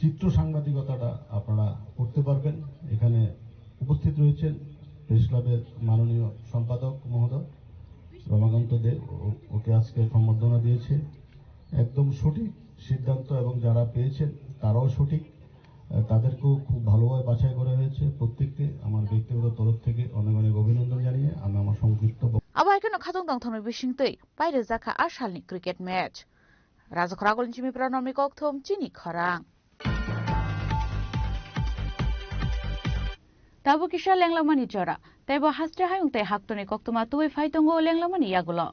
চিত্র সাংবাদিকতাটা আপনারা করতে পারবেন। এখানে উপস্থিত রয়েছেন প্রেস ক্লাবের মাননীয় সম্পাদক মহোদয় রমাকান্ত দে, ওকে আজকে সম্বর্ধনা দিয়েছে। একদম সঠিক সিদ্ধান্ত এবং যারা পেয়েছেন তারাও সঠিক, তাদেরকেও খুব ভালোভাবে বাছাই করা হয়েছে। প্রত্যেককে আমার ব্যক্তিগত তরফ থেকে অনেক অনেক অভিনন্দন জানিয়ে আমি আমার সংক্ষিপ্ত আবাইকেন খাদং দং থনই বিসিংতৈ বাইরে জাখা আসালনি ক্রিকেট ম্যাচ রাজখরাগল চিমিপ্রা নমি ককথম চিনি খরাং তাবো কিসা লেংলামানি জরা তাইবো হাস্টে হায়ুং তাই হাক্তনি কক্তমা তুই ফাইতঙ্গো লেংলামানি ইয়াগুলো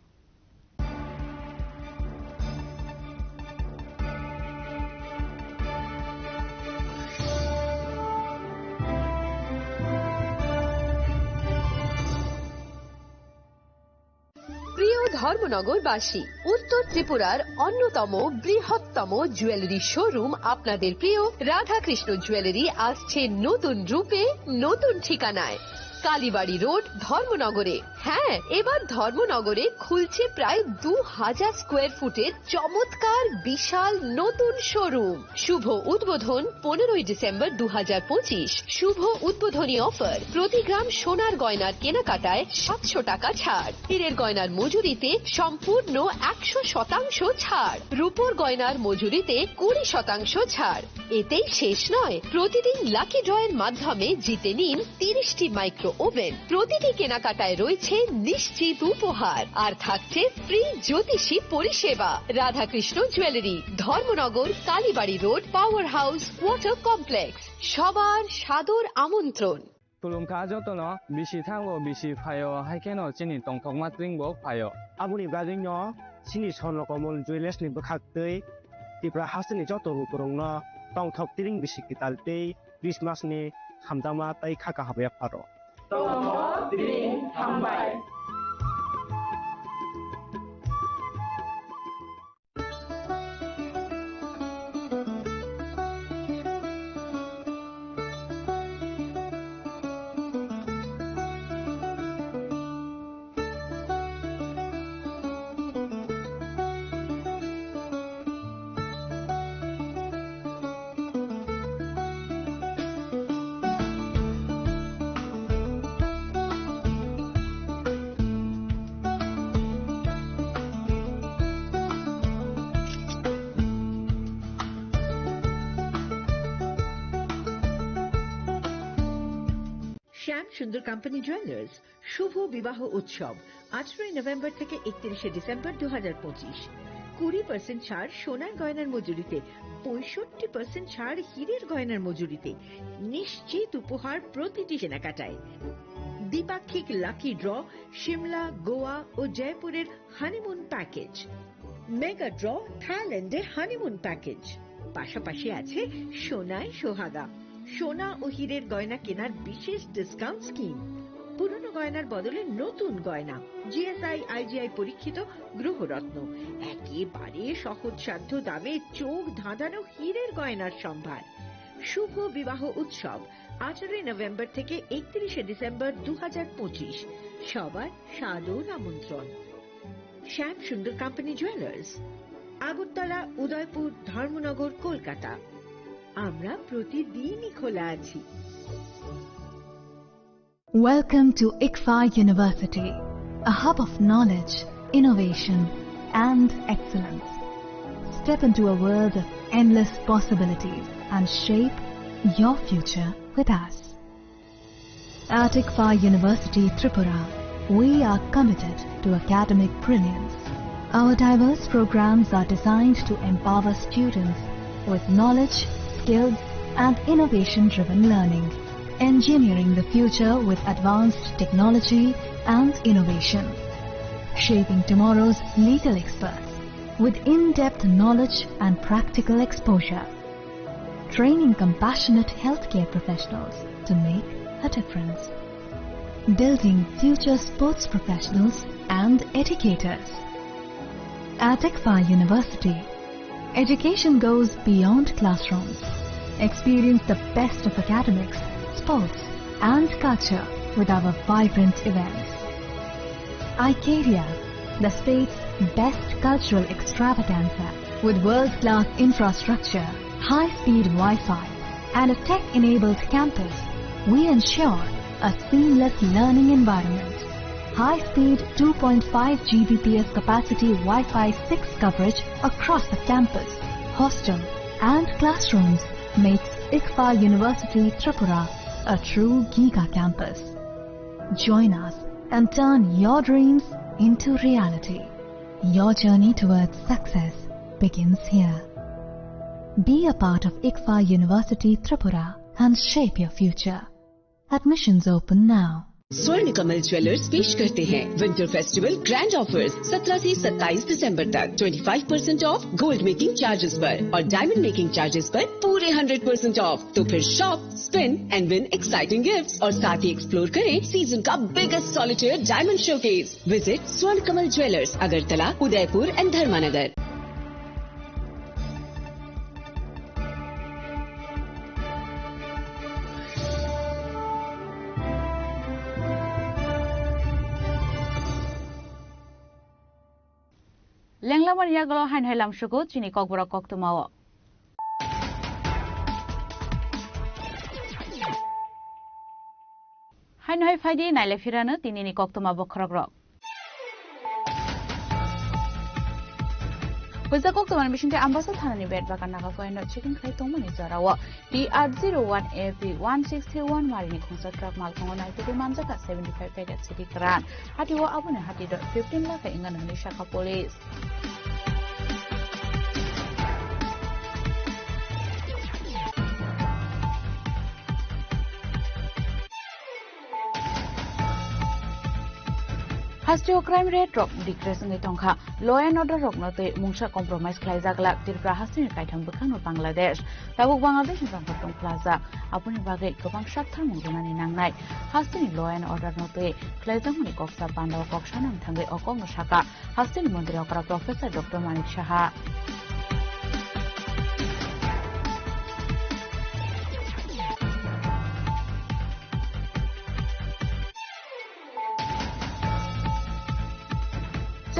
প্রিয় ধর্মনগরবাসী, উত্তর ত্রিপুরার অন্যতম বৃহত্তম জুয়েলারি শোরুম আপনাদের প্রিয় রাধাকৃষ্ণ জুয়েলারি আসছে নতুন রূপে, নতুন ঠিকানায়। কালীবাড়ি রোড, ধর্মনগরে। হ্যাঁ, এবার ধর্মনগরে খুলছে প্রায় 2000 স্কোয়ার ফুটের চমৎকার বিশাল নতুন শোরুম। শুভ উদ্বোধন 15ই ডিসেম্বর 2025। শুভ উদ্বোধনী অফার, প্রতি গ্রাম সোনার গয়নার কেনাকাটায় 700 টাকা ছাড়, হীরের গয়নার মজুরিতে সম্পূর্ণ 100% ছাড়, রূপোর গয়নার মজুরিতে 20% ছাড়। এতেই শেষ নয়, প্রতিদিন লাকি ড্রয়ের মাধ্যমে জিতে নিন 30টি মাইক্রো ওভেন। প্রতিটি কেনাকাটায় রয়েছে নিশ্চিত উপহার, আর থাকছে ফ্রি জ্যোতিষী পরিষেবা। Radhakrishna jewellery, Dharmanagar, Kalibari road, power house, water complex. সবার সাদর আমন্ত্রণ। তুলুমকা যতন বিশি থাঙ্গো বিশি ফায়ো হাইকেন চিনি টংটং মাত্রিংবো ফায়ো আবুনি ব্রাজিং চিনি সনকমল জুয়েলার্সনি বখাক্তৈ ত্রিপুরা হাসনি যত রুপরং টংথক তিরিং বিশি কিতালতৈ ক্রিসমাসनि হামদামা তাই খাকা হাবে ফারো শ্যাম সুন্দর কোম্পানি জুয়েলার্স শুভ বিবাহ উৎসব 18 নভেম্বর থেকে 31 ডিসেম্বর 2025। 20% ছাড় সোনার গয়নার মজুরিতে, 65% ছাড় হীরের গয়নার মজুরিতে, নিশ্চিত উপহার প্রতিটি কেনাকাটায়। দ্বিপাক্ষিক লাকি ড্র, শিমলা, গোয়া ও জয়পুরের হানিমুন প্যাকেজ। মেগা ড্র, থাইল্যান্ডে হানিমুন প্যাকেজ। পাশাপাশি আছে সোনায় সোহাগা, সোনা ও হীরের গয়না কেনার বিশেষ ডিসকাউন্ট স্কিম। পুরনো গয়নার বদলে নতুন গয়না, জিএসআই আইজিআই পরীক্ষিত গ্রহরত্ন, একেবারে সহজসাধ্য দামে চোখ ধাঁধানো হীরের গয়নার সম্ভার। শুভ বিবাহ উৎসব 18 নভেম্বর থেকে 31 ডিসেম্বর 2025। সবার সাদর আমন্ত্রণ। শ্যাম সুন্দর কোম্পানি জুয়েলার্স, আগরতলা, উদয়পুর, ধর্মনগর, কলকাতা। আমরা প্রতিদিনই খোলা আছি। Welcome to ICFA University, a hub of knowledge, innovation, and excellence. Step into a world of endless possibilities and shape your future with us. At ICFA University, Tripura, we are committed to academic brilliance. Our diverse programs are designed to empower students with knowledge, skills, and innovation-driven learning, engineering the future with advanced technology and innovation, shaping tomorrow's legal experts with in-depth knowledge and practical exposure, training compassionate healthcare professionals to make a difference, building future sports professionals and educators. At ICFA University, education goes beyond classrooms. Experience the best of academics, sports, and culture with our vibrant events. Icaria, the state's best cultural extravaganza, With world-class infrastructure, high-speed Wi-Fi, and a tech-enabled campus, we ensure a seamless learning environment. High-speed 2.5 Gbps capacity Wi-Fi 6 coverage across the campus, hostel, and classrooms makes ICFA University Tripura a true Giga campus. Join us and turn your dreams into reality. Your journey towards success begins here. Be a part of ICFA University Tripura and shape your future. Admissions open now. स्वर्ण Kamal jewellers पेश करते हैं winter festival grand offers 17 से 27 दिसंबर तक 25% of gold making charges पर और diamond making charges पर पूरे 100% ऑफ। तो फिर shop, spin and win exciting gifts और साथ ही एक्सप्लोर करें सीजन का biggest solitaire diamond showcase. Visit Swarna Kamal jewellers, Agartala, Udaipur and Dharmanagar. Lenglaman yaglo hain helam shugo chini kokbora koktumawo. Hain hoi faidi naile firana tinini koktuma bokrogrok. Wizak koktuman mission te ambassador thanani bed bakan naga koino chicken khai tongmani jarawa. DR01AP1631 marini khungsa truck malkongo naiteki manjaka 75 packet city kran. Hatiwo abune hati 15 lakh ingan ni shaka police. Hastio crime rate drop decrease in the Tonka, law and order rock not the Mungsha compromise Klaizaglak, Tirpra Hastin Kaitam Bukano Bangladesh, Tabu Bangladesh in Frankfurt Plaza, upon a bagate Kopang Shakta Mungunan in Nangai, Hastin law and order not the Klaizamuni Koksa Panda Kokshan and Tangi Okong Shaka, Hastin Mondriokra Professor Dr. Manik Shaha.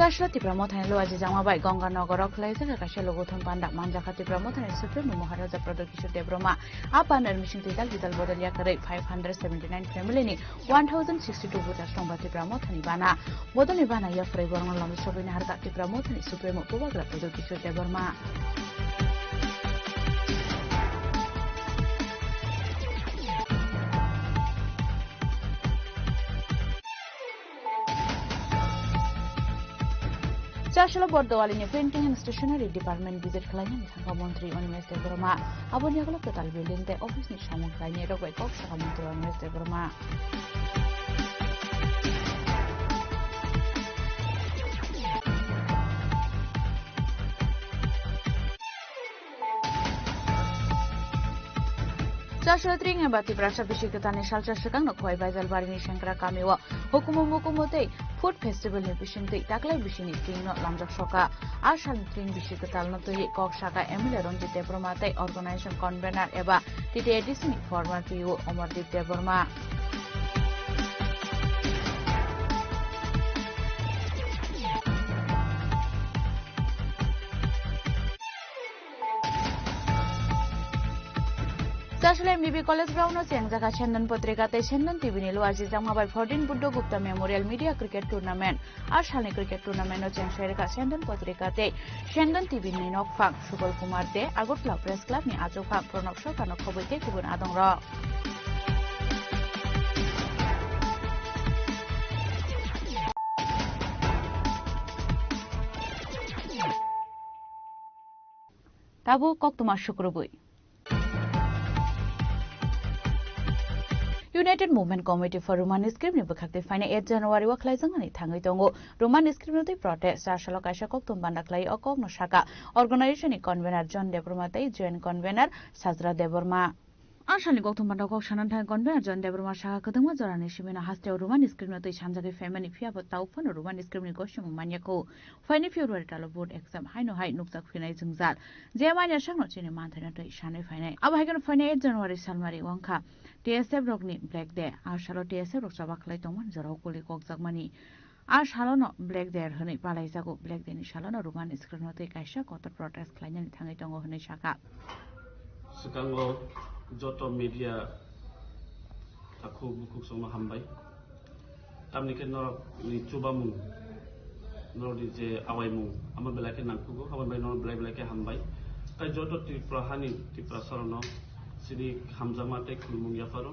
Jashati Pramotan Loaji Jamabai Gonga Nogorok Laser Kashalogoton Panda Manjakati Pramotan and Supreme Maharaja Production Debroma upon admission to Vital Bodalia 579 family 1062 voters from Bati Pramotan Ivana Bodon Ivana Yafre Borman Shobin Harkati Pramotan Supreme Povagra Production Debroma. Jashalo Bordowali Printing and Stationery Department visit Klein Tanga Montri on West Burma. Abonyagolo Total Building the office in Shamon Kainero by Coxa Montri on West Burma. Jashotring about the Brasha Bishikatani Shalcha Shakang, Koi Basil Barini Shankara Kamiwa, Hokumomokumote, Food Festival Nipishinte, Takla Bishini, Trino, Lamja Shoka, Ashal Trin Bishikatal Notori, Kok Shaka, Emile Ronji Debromate, Organization Convener Eba, Tite Edison, former PU, Omardip Deborma. Jashale MBB College Ground no Siangjaga Shendan Potrikate Shendan TV Nilu Azizama by 14 Buddha Gupta Memorial Media Cricket Tournament Ashani Cricket Tournament no Changsherika Shendan Potrikate Shendan TV ni Nok Fang Shubal Kumar De Agutla Press Club ni Ajo Fang Pronok Shoka no Khoboite Kubun Adong Ro Tabu Koktuma Shukrubui United Movement Committee for Roman Script ni bakakte fine 8 January wa khlaijang ani thangai tongo Roman Script no protest Jashalo kaisa koktum bandaklai okok no shaka organization ni convener John Deborma tai joint convener Sajra Deborma Ashani koktum bandakok shanan thang convener John Deborma shaka kadangma jorani shimena haste Roman Script no tai sanjage family fia ba taufan Roman Script ni goshum manyako fine February talo board exam haino hai nukjak finai jungjal jemanya shangno chini manthana tai shanai fine abhaikan fine 8 January salmari wangkha TSF Rogni Black Day, Ashalo TSF Roksabak Laitongan Zaro Kuli Kokzakmani. R salon black dare হनै পালাই জাগো black day ni সালন Roman screen হতে কাইসা কত protest খাইনানি থাङै दङ হनै সাকা सिगाङाव जत' media आखु बुखुक समा हामबाय तामनिखे नरक चुबामुं नरदि जे आवायमुं आमा बेलाके नांखुगो हाबाय नर बेलाके हामबाय ताइ जत' त्रिपुराहानि त्रिपुरा सरन सिनि हामजामाते खुलमुं याफारो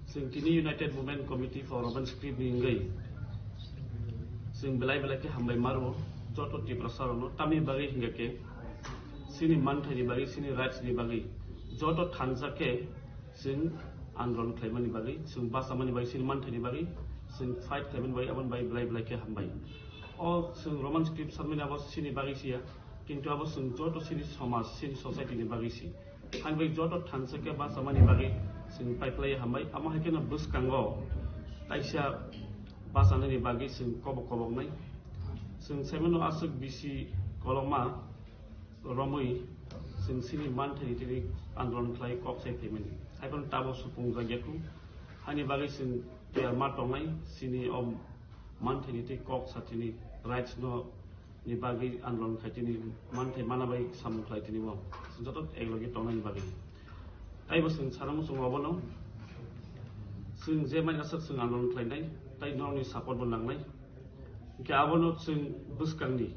जों तिनि इउनाइटेड मुभमेन्ट कमिटि फर रमान स्क्रिप्ट निंगै जों बेलाके हामबाय मारो जत' त्रिपुरा सरन तामनि बागै हिंगाके सिनि मानथायनि बागै सिनि राइट्सनि बागै जत' थानजाके जों आन्दोलन खालामनायनि बागै जों बासामानि बागै सिनि मानथायनि बागै जों फाइट खालामनायनि बागै आबन बागै बेलाके हामबाय अ जों रमान स्क्रिप्ट सानमानि आबो सिनि बागै सिया किन्तु आबो जों जत' सिनि समाज सिनि ससाइटिनि बागै सि हांबाय जत' थानजाके बासामानि बागै जों पाइपलाय हामबाय आमा हायकेना बुसकांगो ताइसा बासानायनि बागै जों कबकबकनाय जों सेमेनो आसुक बिसि कलमा रमै जों सिनि मानथायनि तिनि आन्दोलन खालाय ककसाय फैमानि आइफोर टाबो सुफुं जायगाखौ हानि बागै जों तेयार माटंनाय सिनि मानथायनि ति कक साथिनि राइट्स नि बागै आन्दोलन खायतिनि मानथाय मानाबाय सामु खायतिनि म जों जत' एकलगे टंनायनि बागै ताइबो जों सारामु संगावबनो जों जे माने आसक जों आन्दोलन खालायनाय ताइ नरनि सापर्टबो नांनाय के आबनो जों बुसकांनि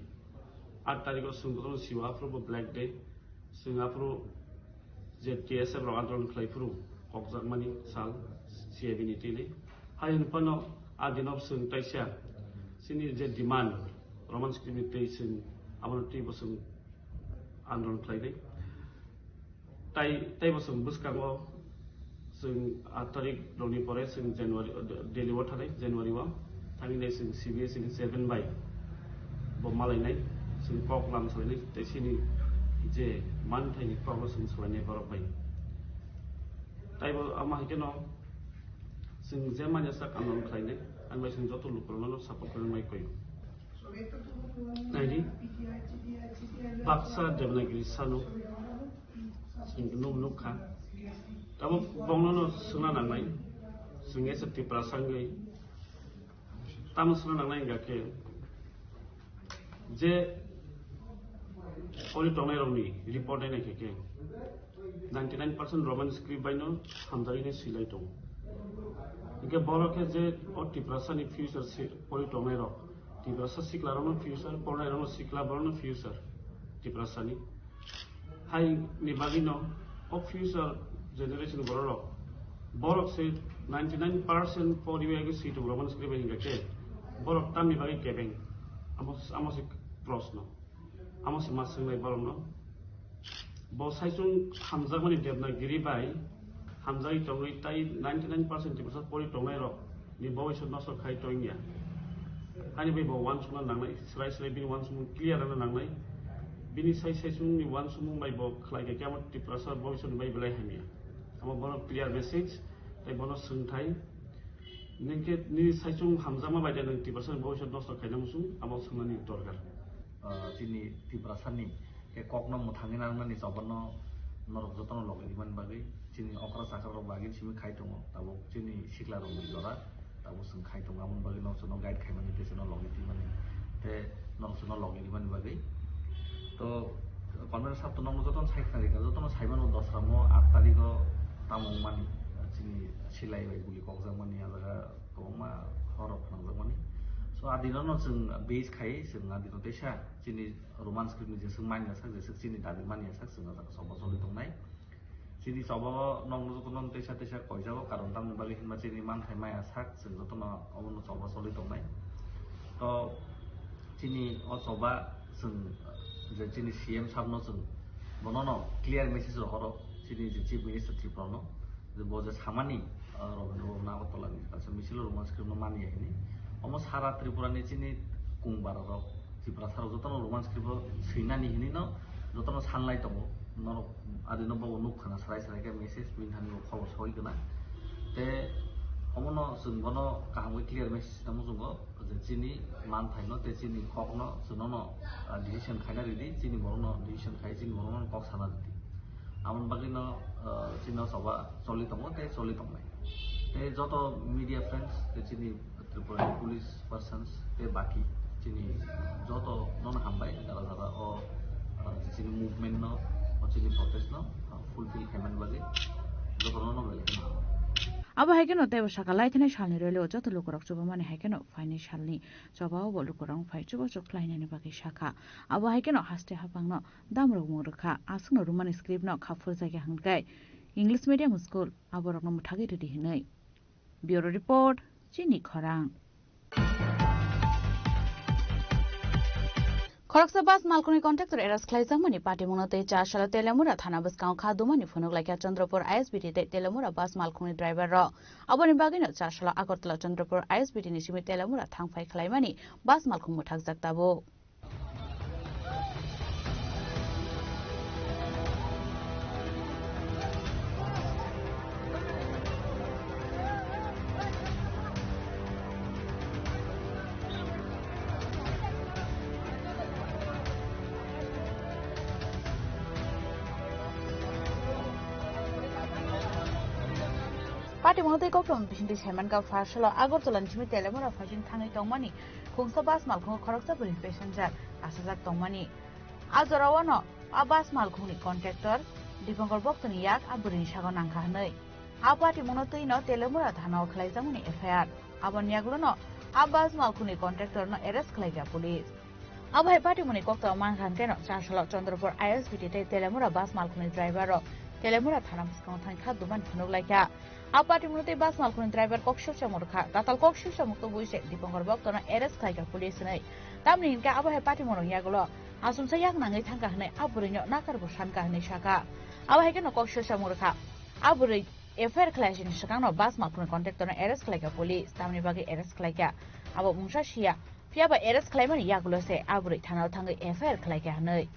8 तारिखआव जों सिवा आफ्रोबो ब्लेक डे जों आफ्रो जे टीएसएफ राव आन्दोलन खालायफ्रु ककजाकमानि साल सीआईबीनि टिलै हायनपनो आदिनाव जों ताइसा सिनि जे डिमान्ड रमान स्क्रिप्टनि दै जों आबनो टिबो जों आन्दोलन खालायनाय ताइबो जों बुसकांगो जों 8 तारिख दनि परे जों जानुवारि दिल्लीआव थानाय जानुवारिआव थांनाय जों सीबीएसई 7 बाय बमालायनाय जों कक लाम सोलायनाय ताइसिनि जे मानथायनि कक जों सोलायनाय बरफाय ताइबो आमा हायकेन जों जे मानियासा आन्दोलन खालायनाय आंबाय जों जत' लुकरनो सापर्ट खालामनाय कय नायनि बाक्सा देबनागिरि सानु जों नुखा दाबो बंनो सोना नांनाय जों एसे त्रिपुरा सांगै ताम सोना नांनाय गाके जे परि टंनाय रंनि रिपोर्ट नायनाय के 99% रमान स्क्रिप्ट बायनो हामजायनि सिलाय दं इके बरके जे त्रिपुरासानि फ्यूचर परि टंनाय रं त्रिपुरासा सिक्लारनो फ्यूचर पढ़नायरनो सिक्ला बरनो फ्यूचर त्रिपुरासानि हाय नि बागिनो अ फ्यूचर जनरेशन बरक से 99% परिवेग सीट रमान स्क्रिप्ट हिंगाके बरक तामनि बागै केबें आमसे प्रश्न आमसे मा सोंनाय बरनो बसाइजों हामजामानि देबनागिरि बाय हामजाय टंगै ताइ 99% त्रिपुरा परि टंनाय रं नि भविष्य नसर खाय टंगिया हानि बे वान सुना नांनाय स्राय बिनि वान सुमु क्लियर आनो नांनाय बिनि साइसुंनि वान सुमु बाय ब खलायगे केम त्रिपुरा सा भविष्य बाय बेलाय हामिया आम बनो क्लियर मेसेज ताइ बनो सोंथाय नोंके नि साइसुं हामजामा बायदे नों त्रिपुरा भविष्य नसर खायनामुसु आम सोंनानि दरकार जिनि त्रिपुरा सानि के ककनो मुथाङै नांनानि जबनो नरक जतन लगैमान बागै जिनि अकरा साखर बागै सिमि खाय दङ ताबो जिनि सिक्ला रं जरा ताबो जों खाय दङ आमन बागै नसनो गाइड खायमानि तेसनो लगैति माने ते नरसनो लगैमान बागै तो कन्वेन्ट सात नम जतन साइखारि जतन साइमानो दसरामो 8 तारिख तामं मानि जिनि सिलाय बाय गुलि ककजामानि आलागा कमा हरफ नांजामानि सो आदिनो जों बेस खाय जों आदिनो तेसा जिनि रोमान स्क्रिप्टनि जे जों मानिया साक जे जिनि दाबि मानिया साक जों सबा सलि दंनाय जिनि सबा नंग जतन तेसा कयजागो कारण ताम बागै हिनबा जिनि मानथाय माया साक जों जतन अबन सबा सलि दंनाय तो जिनि अ सबा जों जे जिनि सीएम साबनो जों बननो क्लियर मेसेज हरो जिनि जे चीफ मिनिस्टर त्रिपुरानो जे बजे सामानि रबीन्द्र नागरतलानि कासे मिसिल रोमान स्क्रिप्ट मानिया हिनि अमो सारा त्रिपुरानि जिनि कुंबार त्रिपुरा सारा जतन रोमान स्क्रिप्ट सैनानि हिनि न जतन सानलाय दङ न आदिनो बाव नुखना सराय के मेसेज बिनथानि खबर सयगोना ते अमनो जों बनो काहामै क्लियर मेसेज नामो जोङो जे जिनि मान थाइनो ते जिनि ककनो जोंनो डिसिजन खायना रिदि जिनि बरनो डिसिजन खाय जिनि बरनो कक साना रिदि आमन बागिनो जिनो सबा चलि दङ ते चलि दंनाय ते जत मीडिया फ्रेंड्स ते जिनि Tripura police persons te baki chini joto non hambai jara jara o chini movement no o chini protest no fulfill payment bagi joto no bagi abo haikeno tebo sakalai thene salni rele o joto lokorok chuba mani haikeno faini salni chobao bo lokorang phai chuba choklaina ni bagi shaka abo haikeno haste hapangno damrok murkha asungno rumani script no khafur jage hangkai English medium school abo rokno muthagi redi hinai bureau report chini khorang खरक्सा बास मालकुनी contractor Eris ख्लाइजांगमानि पाटिमुनते चारशाला तेलेमुरा थाना बसकाउ खादुमानि फुनुगलाइका Chandrapur ISBT तेलेमुरा बास मालकुनी driver र अबनि बागिनो चारशाला Agartala Chandrapur ISBT निसिमि तेलेमुरा थांफाइ खलाइमानि बास मालकुम मुठाक जाक्ताबो Parti monotei koprom bisinti seman ka farsala Agartala nchimi telemura fashion thangai tongmani khungsa bas malkhung kharaksa buri passenger asajak tongmani ajorawano abas malkhungni contractor Dipankar Boktoni yak aburini sagon nangkha hnai a parti monotei no telemura thanao khlaijamani FIR abon yaglono abas malkhungni contractor no arrest khlaiga police abai parti moni kokta man khan keno charsala Chandrapur ISBT te telemura bas malkhungni driver ro telemura thana muskang thang kha duman phunuglaika Apati munute bas malkun driver kokshur chamurkha tatal kokshur chamukto buise Dipankar Boktona arrest khaiga police nei tamni hinka abo he party monong yagulo asumsa yak nangai thangka hne aburinyo nakar bo shanka hne shaka abo he keno kokshur chamurkha aburi FIR khlaisin shakangno bas malkun contractor arrest khaiga police tamni bagi arrest khaiga abo mungsa shia fiaba arrest khlaimani yagulo se aburi thanao thangai FIR khaiga hne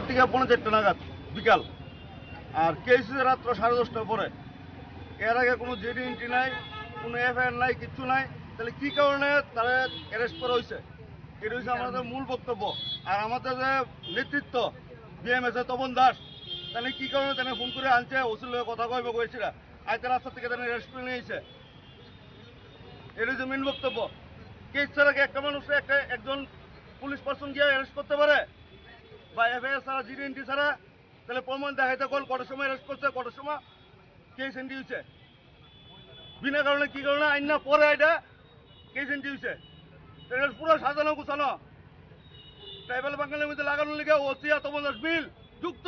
থেকে ৫:৫ নাগাদ বিকাল আর case রাত্র 10:30টার পরে এর আগে কোনো JD entry নাই কোনো এফআইআর নাই কিছু নাই তাহলে কি কারণে তারা অ্যারেস্ট করা হয়েছে এটা হচ্ছে আমাদের মূল বক্তব্য আর আমাদের যে নেতৃত্ব বিএমএস তপন দাস তাহলে কি কারণে তারা ফোন করে আনছে ওসির লগে কথা কইব কইছিল আইতে রাস্তা থেকে তারা অ্যারেস্ট করে নিয়েছে এটা হচ্ছে মেন বক্তব্য কেস ছাড়া কি একটা মানুষ একজন পুলিশ পার্সন গিয়ে অ্যারেস্ট করতে পারে বা এফআইআর ছাড়া জিডি এন্ট্রি ছাড়া তাহলে প্রমাণ দেখাইতে কল কটার সময় অ্যারেস্ট করছে কটার সময় কেস এন্ট্রি হয়েছে বিনা কারণে কি কারণে আইন না পরে এটা কেস এন্ট্রি হয়েছে এটা পুরো সাজানো গুছানো ট্রাইবাল বাঙালির মধ্যে লাগানোর লিগে ওসিয়া তবন্দাস বিল যুক্ত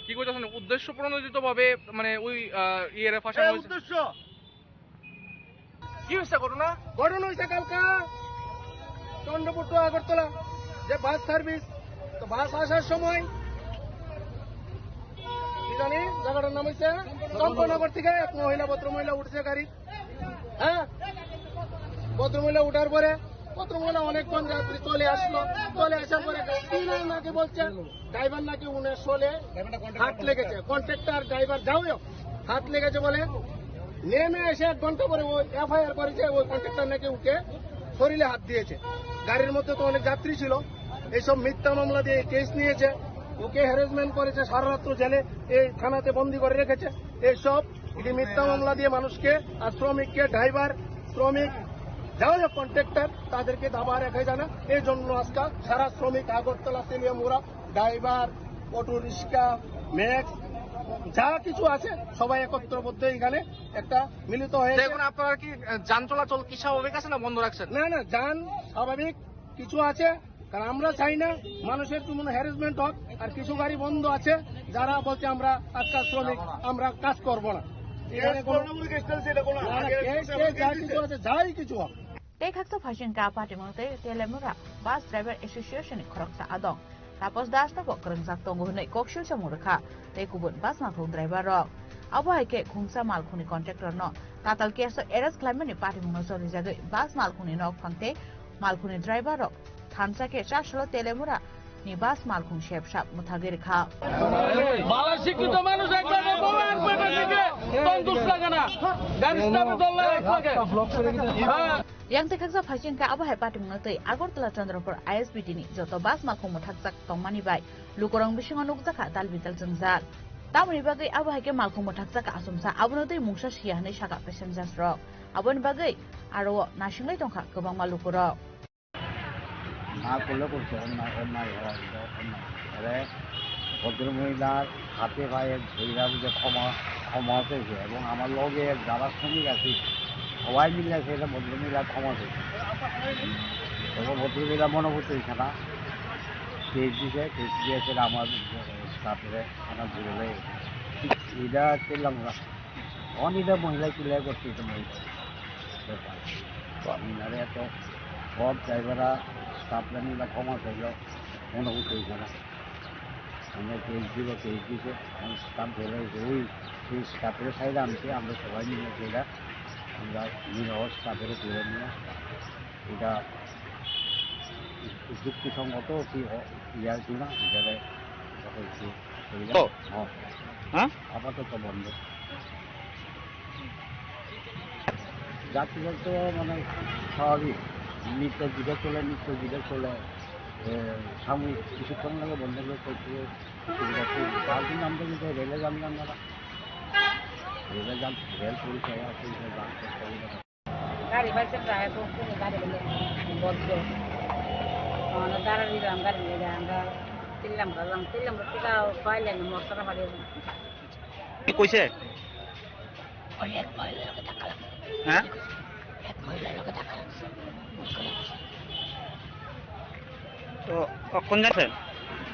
কি কইতাছেন উদ্দেশ্য প্রণোদিত ভাবে মানে ওই ইয়ের ফাঁসা হয়েছে উদ্দেশ্য কি হইছে ঘটনা হইছে কালকা চন্দ্রপুর টু আগরতলা যে বাস সার্ভিস তো বাস আসার সময় জানি জায়গাটার নাম হচ্ছে চম্পনগর থেকে এক মহিলা ভদ্রমহিলা উঠছে গাড়ি হ্যাঁ ভদ্রমহিলা উঠার পরে ভদ্রমহিলা অনেকক্ষণ যাত্রী চলে আসলো চলে আসার পরে নাকি বলছে ড্রাইভার নাকি উনি শোলে হাত লেগেছে কন্ট্রাক্টর ড্রাইভার যাও হাত লেগেছে বলে নেমে এসে 1 ঘন্টা পরে ওই এফআইআর করেছে ওই কন্ট্রাক্টর নাকি উঠে শরীরে হাত দিয়েছে গাড়ির মধ্যে তো অনেক যাত্রী ছিল এইসব মিথ্যা মামলা দিয়ে কেস নিয়েছে ওকে হ্যারাসমেন্ট করেছে সারা রাত্র জেলে এই থানাতে বন্দি করে রেখেছে এইসব এটি মিথ্যা মামলা দিয়ে মানুষকে আর শ্রমিককে ড্রাইভার শ্রমিক যারা কন্ট্রাক্টর তাদেরকে দাবা রেখে যায় না এই জন্য আজকে সারা শ্রমিক Agartala Teliamura driver auto rickshaw max যা কিছু আছে সবাই একত্রবদ্ধ এখানে একটা মিলিত হয়েছে এখন আপনারা কি যান চলাচল কি স্বাভাবিক আছে না বন্ধ রাখছেন না না যান স্বাভাবিক কিছু আছে কারণ আমরা চাই না মানুষের কোনো হ্যারাসমেন্ট হোক আর কিছু গাড়ি বন্ধ আছে যারা বলছে আমরা আজকাল শ্রমিক আমরা কাজ করব না এখানে যাই কিছু হোক Tekaksa fashion ka party monte telemura bus driver association khoroksa adong tapos das ta bokrang sak tongo nei kokshul chamurkha te kubun bus ma khung driver ro abo haike khungsa malkhuni contractor no tatal ke so eras climate party mono so jagai bus malkhuni nok phangte malkhuni driver ro thansa ke shashlo telemura ni bus malkhung shep shap muthagir kha bala শিক্ষিত মানুষ একবার বলেন পেটে থেকে তন্দুস লাগে না গাড়ি স্টাফে দল্লা লাগে ব্লক করে দিতে Yang tekaksa fashion ka abo hai party monotei Agartala Chandrapur ISBT ni joto bus malkhung muthakjak tongmani bai lukorang bisingo nukjaka dalbital jongjal tamni bagai abo haike malkhung mothak jaka asumsa abono tei mungsa sia hanai saka passengers rok aboni bagai aro nasinglai tongkha gobang malupurok না করলে করছে অন্যায় হয় ভদ্রমহিলার হাতে পায়ে ধৈরা বুঝে ক্ষমা চেয়েছে এবং আমার লগে যারা শ্রমিক আছে সবাই মিলে সেটা ভদ্রমহিলা ক্ষমা চেয়েছে এবং ভদ্রমহিলা মনে করতে হয়েছে না কেস দিয়েছে আমার স্টাফের আমার ঘুরে হয়ে এটা করলাম না অনিটা মহিলাই ক্লিয়ার করছে এটা মহিলা ব্যাপার তো আপনারা এত সব ড্রাইভাররা স্টাফরা মিলে ক্ষমা চাইল মনে করতে হয়েছে না আমরা কেস দিছে আমি স্টাফ ধরে ওই সেই স্টাফের সাইডে আনছে আমরা সবাই মিলে সেটা আমরা নিরহ স্টাফের তুলে নিয়ে এটা যুক্তিসঙ্গত কি ইয়ার কিনা এটারে আপাতত বন্ধ যাত্রীদের তো মানে স্বাভাবিক নিত্য জিডে চলে সাময়িক কিছুক্ষণ লাগে বন্ধ করে করতে সুবিধা করবে তার জন্য আমরা কিন্তু রেলে যাবি আমরা রেল পরিষেবা গাড়ি পাইছে প্রায় তো গাড়ি বদ্ধ দাঁড়া দিলাম গাড়ি নিয়ে আমরা তিনলাম টিকা পাইলেন মশলা পাড়ি কি কইছে হ্যাঁ তো কোন যাচ্ছেন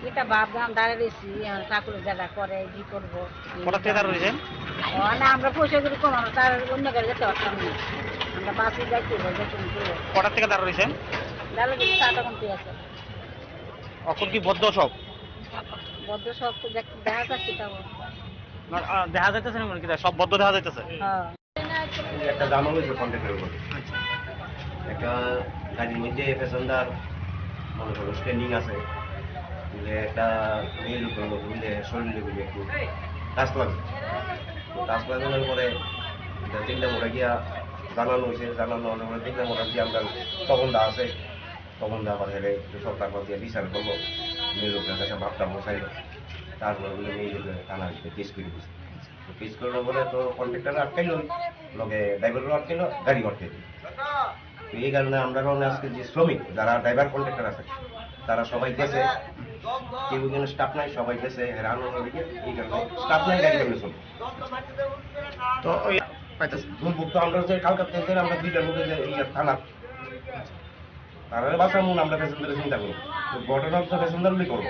এটা ভাবলাম দাঁড়িয়ে দিয়েছি ঠাকুরের জায়গা করে কি করবো কটা থেকে দাঁড়িয়ে রয়েছেন না আমরা পয়সা করে কমানো তার অন্য গাড়ি যেতে পারতাম না আমরা বাসে যাইতে কটা থেকে দাঁড়িয়ে রয়েছেন দাঁড়িয়ে দিচ্ছি 7 ঘন্টা আছে এখন কি বদ্ধ সব বদ্ধ সব তো দেখা যাচ্ছে দেখা যাইতেছে না কি সব বদ্ধ দেখা যাইতেছে একটা জামা হয়েছে কন্ট্রাক্টের উপর একটা গাড়ির মধ্যে প্যাসেঞ্জার মনে করো স্ট্যান্ডিং আছে একটা মেয়ের উপর বুঝলে শরীরে বুঝলে একটু টাচ লাগছে তো টাচ লাগানোর পরে তিনটা মোড়া গিয়া জানানো হয়েছে জানানো হওয়ার পরে তিনটা মোড়া দিয়ে আমরা তখন দা আছে তখন দা আবার হেরে সরকার দিয়ে বিচার করলো মেয়ের উপরে কাছে ভাবটা বসাইল তারপরে বলে মেয়ের উপরে থানা কেস করে দিচ্ছে তো কেস করার পরে তো কন্ট্রাক্টার আটকাইল লগে ড্রাইভারও আটকাইল গাড়ি আটকাইল তো এই কারণে আমরা আজকে যে শ্রমিক যারা ড্রাইভার কন্ট্রাক্টার আছে তারা সবাই গেছে কেউ যেন স্টাফ নাই সবাই গেছে হেরানোর দিকে এই কারণে স্টাফ নাই গাড়ি চলে চলবে তো ওই দুর্ভুক্ত আমরা যে কালকাতা থেকে আমরা দুইটার মধ্যে যে থানা তারা বাঁচামুন আমরা প্যাসেঞ্জারের চিন্তা করবো তো ঘটনা তো প্যাসেঞ্জারই করবো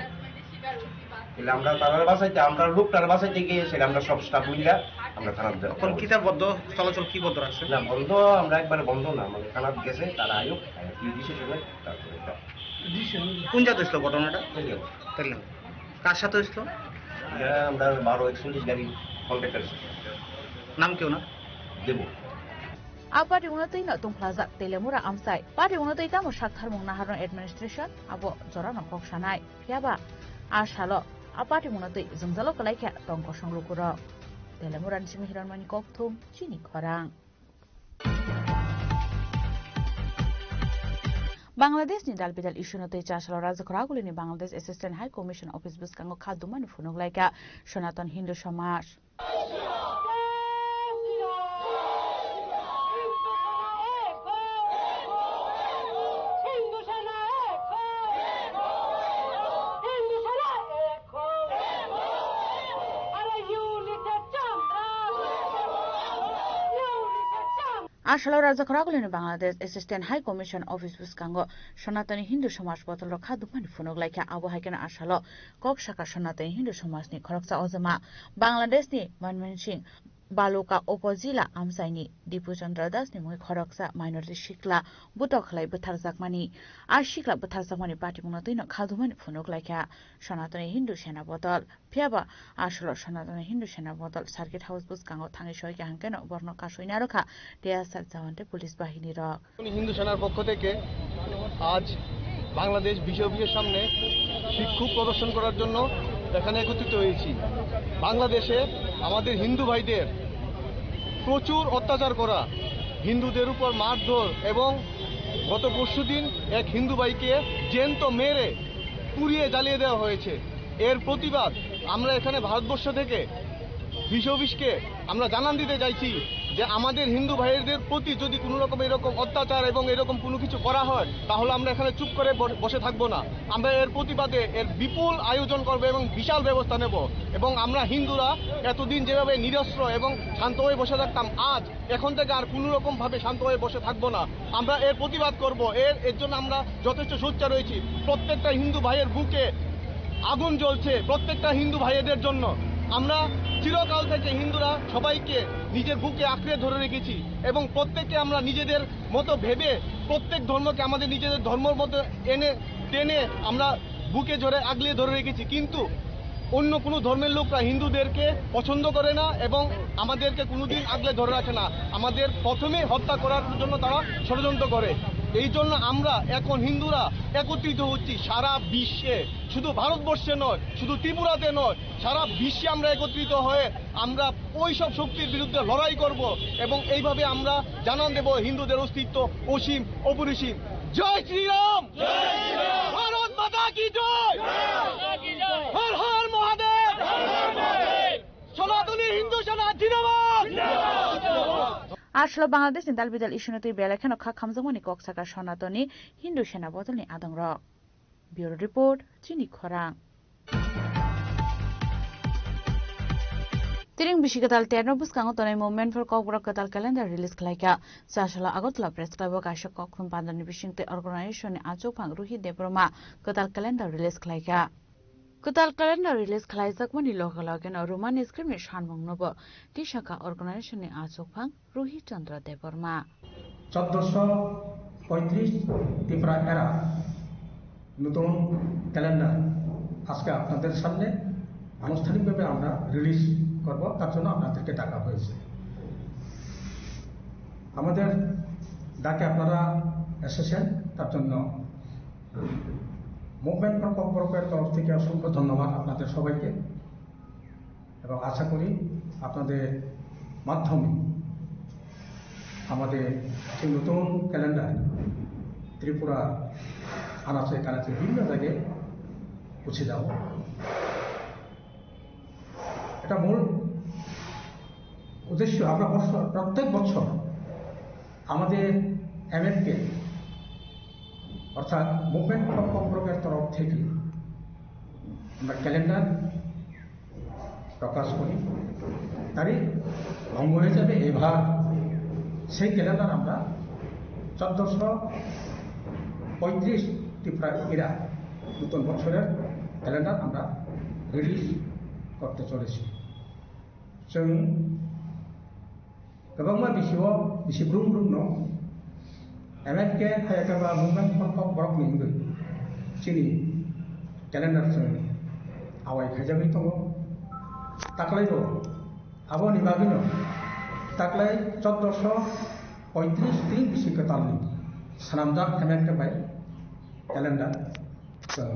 তাহলে আমরা তারা বাঁচাইতে আমরা লোকটার বাঁচাইতে গিয়ে সেটা আমরা সব স্টাফ মিলে আমরা থানার এখন কি তার বদ্ধ চলাচল কি বদ্ধ রাখছে না বন্ধ আমরা একবারে বন্ধ না মানে থানার গেছে তারা আয়োগ কি ডিসিশন তারপরে কোন জায়গায় হয়েছিল ঘটনাটা তাইলে কার সাথে হয়েছিল আমরা 1241 গাড়ি কন্ট্রাক্টর নাম কেউ না দেব Apari unatay na tong plaza telemura amsay. Pari unatay tamo shakthar mong naharon administration abo jora no kok shanay. Yaba ashalo apari unatay zungzalo kalay kya tong kosong lukuro. Telemuran simihiran mani kok thum chini korang. Bangladesh ni dalbidal issue no techa shalo rajakraguli ni Bangladesh Assistant High Commission Office buskango khaduman funug laika Sanatan Hindu Samaj. Ashalo rajakraguli ni Bangladesh Assistant High Commission Office buskango Sanatani Hindu Samaj botol rokha duman funug laika abo haikena ashalo kok shaka Sanatani Hindu Samaj ni khoroksa ozama Bangladesh ni Manmohan Singh Baluka Opozila Amsaini Dipu Chandra Das ni moi khoroksa minority shikla butok khlai butharjakmani ar shikla butharjakmani party munotino khaduman funug laika Sanatani Hindu Sena botol phiaba ashalo Sanatani Hindu Sena botol Circuit House buskango thangi shoike hankeno borno kashoina rokha টিয়াসার জাওয়ান্টে police বাহিনী রক হিন্দু সেনার পক্ষ থেকে আজ বাংলাদেশ বিষয় অফিসের সামনে বিক্ষোভ প্রদর্শন করার জন্য এখানে একত্রিত হয়েছি বাংলাদেশে আমাদের হিন্দু ভাইদের প্রচুর অত্যাচার করা হিন্দুদের উপর মারধর এবং গত পরশুদিন এক হিন্দু ভাইকে জ্যান্ত মেরে পুড়িয়ে জ্বালিয়ে দেওয়া হয়েছে এর প্রতিবাদ আমরা এখানে ভারতবর্ষ থেকে বিশ্ব অফিসকে আমরা জানান দিতে চাইছি যে আমাদের হিন্দু ভাইদের প্রতি যদি কোনো রকম এরকম অত্যাচার এবং এরকম কোনো কিছু করা হয় তাহলে আমরা এখানে চুপ করে বসে থাকবো না। আমরা এর প্রতিবাদে এর বিপুল আয়োজন করব এবং বিশাল ব্যবস্থা নেব। এবং আমরা হিন্দুরা এতদিন যেভাবে নিরস্ত্র এবং শান্ত হয়ে বসে থাকতাম, আজ এখন থেকে আর কোনো রকমভাবে শান্ত হয়ে বসে থাকবো না। আমরা এর প্রতিবাদ করব। এর জন্য আমরা যথেষ্ট সোচ্চার রয়েছি। প্রত্যেকটা হিন্দু ভাইয়ের বুকে আগুন জ্বলছে, প্রত্যেকটা হিন্দু ভাইয়েদের জন্য। আমরা চিরকাল থেকে হিন্দুরা সবাইকে নিজের বুকে আঁকড়ে ধরে রেখেছি এবং প্রত্যেককে আমরা নিজেদের মতো ভেবে প্রত্যেক ধর্মকে আমাদের নিজেদের ধর্মের মতো টেনে আমরা বুকে জোরে আগলিয়ে ধরে রেখেছি। কিন্তু অন্য কোনো ধর্মের লোকরা হিন্দুদেরকে পছন্দ করে না এবং আমাদেরকে কোনোদিন আগলে ধরে রাখে না। আমাদের প্রথমে হত্যা করার জন্য তারা ষড়যন্ত্র করে। এই জন্য আমরা এখন হিন্দুরা একত্রিত হচ্ছি সারা বিশ্বে, শুধু ভারতবর্ষে নয়, শুধু ত্রিপুরাতে নয়, সারা বিশ্বে আমরা একত্রিত হয়ে আমরা ওই সব শক্তির বিরুদ্ধে লড়াই করব এবং এইভাবে আমরা জানান দেব হিন্দুদের অস্তিত্ব অসীম অপরিসীম। জয় শ্রীরাম, ভারত মাতা কি জয়, হর হর মহাদেব, সনাতনী হিন্দু সেনা জিন্দাবাদ। Ashla Bangladesh ni dalbidal issunuti belekhano kha khamjangmani koksaka sonatoni Hindu sena bodolni adangrok. Bureau report Chini Khorang. Tiring bishikatal terno buskango tonai movement for kokbrak katal calendar release khlaika Sashala Agotla press club kaisha kokthum pandani bishingte organization ni achok phang ruhi debroma katal calendar release khlaika. Kutal calendar release khlaijak-mani loge-loge Roman script ni shanmungnobo Tishaka organization ni achokphang Ruhi Chandra Deborma 1435 Tripura এরা নতুন calendar আজকে আপনাদের সামনে আনুষ্ঠানিকভাবে আমরা release করব, তার জন্য আপনাদেরকে ডাকা হয়েছে। আমাদের ডাকে আপনারা এসেছেন, তার জন্য মুভমেন্ট ফর ককবরকের তরফ থেকে অসংখ্য ধন্যবাদ আপনাদের সবাইকে এবং আশা করি আপনাদের মাধ্যমে আমাদের সেই নতুন ক্যালেন্ডার ত্রিপুরা আনাচে কানাচে বিভিন্ন জায়গায় পৌঁছে যাব। এটা মূল উদ্দেশ্য আমরা প্রত্যেক বছর আমাদের এমএফকে অর্থাৎ মুভমেন্ট ফর ককবরকের তরফ থেকে আমরা ক্যালেন্ডার প্রকাশ করি। তারই ভঙ্গ হয়ে যাবে এবার সেই ক্যালেন্ডার আমরা 1435 ত্রিপুরা এরা নতুন বছরের ক্যালেন্ডার আমরা রিলিজ করতে চলেছি। जों गोबां बिसि ब्रुम ब्रुमनो एमएफके हायाकाबा मुभमेन्ट फर ककबरक निंगै चिनि क्यालेन्डार जों आवाय खायजागै दङ। दाख्लैबो आबोनि बागैनो दाख्लै 1435 बिसि गोदाननि सानामजाक एमएफके बाय क्यालेन्डार जों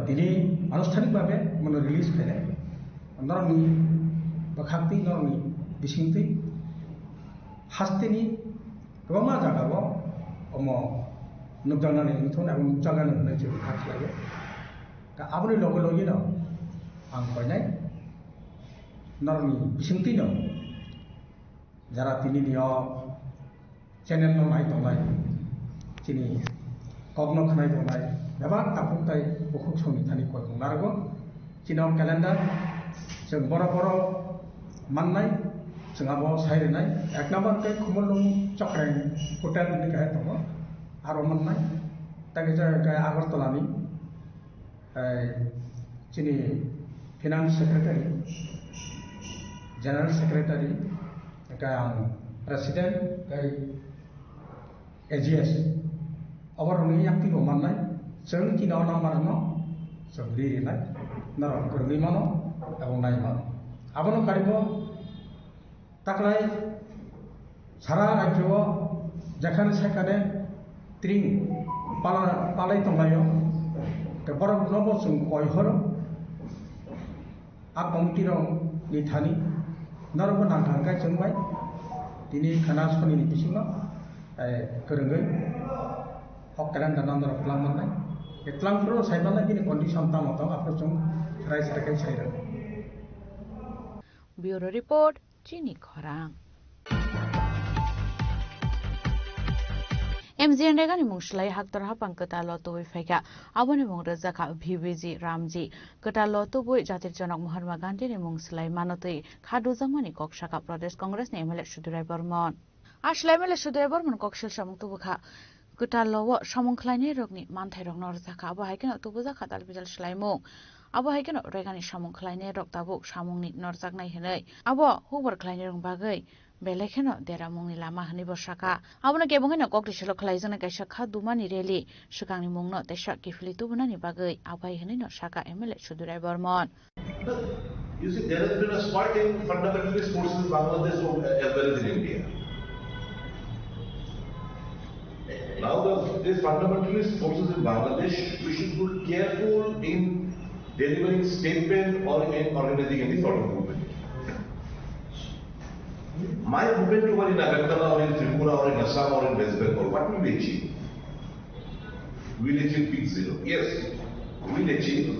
दिनै आनुষ্ঠাनिकभावे माने रिलिज खायनाय नरनि बखाक्ति नरनि बिसिंति हास्तेनि गोबां जायगायाव नुजानानै नुथन एबं नुजागानो होननाय जों खाथिलायो। दा आबोनि लगे लगेनो आं फैनाय नरनि बिसिंतिनो जारा दिनैनियाव चेनेल नाय दंनाय दिनै कग्न खानाय दंनाय एबा दाफुंथाय बुहुम संबिधाननि कय बुंनारगो दिनाव क्यालेन्डार जों बर' माननाय जोंहाबो सायरेनाय एक नम्बरके खुमलुं चक्रें हटेलनि गाहाय दङ आरो मोननाय ताके जायगा आगरतलानि जोंनि फिनान्स सेक्रेटारि जेनेरेल सेक्रेटारि आं प्रेसिडेन्ट एजिएस अबरनि एक्टिभ माननाय जों दिनाव नाम्बारनो जों लिरनाय नर गोरलैमानो এবং নাইমান আবনো কারিব তাকলাই সারা রাজ্য যেখানে সেখানে ত্রিং পালাই দंलायो বড় নব जों কয়হর आकमतिर निथानि नरबो नांखांगाय जोंबाय दिनै खोनासनिनि बिथिङाव गोरोङै हक केलेन्डार नाम्बार खालामनाय Itlang pro saya mana gini kondisi tam atau apa cung rai sarkai saya. Bureau Report Chini Khorang. MZN regani mungslai haktor hapang kata loto wifeka abone mong razaka BBG Ramji kata loto boy jatir janak Mahatma Gandhi ni mungslai manotui khadu jamani kokshaka Pradesh Congress ni MLA Sudurai Burman ashlai MLA Sudurai Burman kokshil samung tubukha kata lowo samung khlaini rokni manthai rok norzaka abo haikeno tubuja khatal bijal slaimung abo haikeno regani samung khlaini rok tabuk samungni norjak nai hinai abo hubor khlaini rong bagai Belekeno dera mungni lama hani bosaka abona kebongena kokri selo khlaijana kaisa kha dumani reli sukangni mungno tesa kifli tubuna ni bagai abai hani no saka MLA Sudurai Burman. You see, there has been a spike in fundamentalist forces in Bangladesh as well as in India. Now these fundamentalist forces in Bangladesh, we should be careful in delivering statement or in organizing any sort of movement. My movement over in Agartala or in Tripura or in Assam or in West Bengal, what will we achieve? We will achieve peak zero. Yes, we will achieve.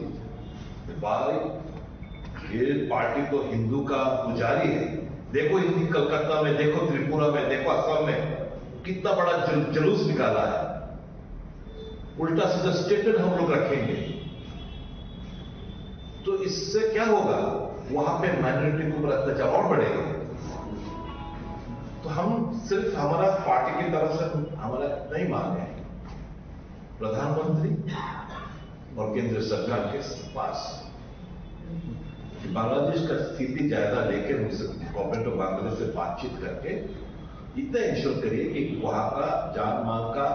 ये party तो हिंदू का पुजारी है. देखो हिंदी कलकत्ता में, देखो त्रिपुरा में, देखो असम में कितना बड़ा जुलूस निकाला है. उल्टा सीधा स्टेटमेंट हम लोग रखेंगे तो इससे क्या होगा? वहां पे माइनॉरिटी के ऊपर अत्याचार और बढ़ेगा. तो हम सिर्फ हमारा पार्टी की तरफ से हमारा नहीं मांगे, प्रधानमंत्री और केंद्र सरकार के पास बांग्लादेश का स्थिति जायजा लेकर उनसे गवर्नमेंट ऑफ बांग्लादेश से बातचीत करके इतना इंश्योर करिए कि वहां का जान माल का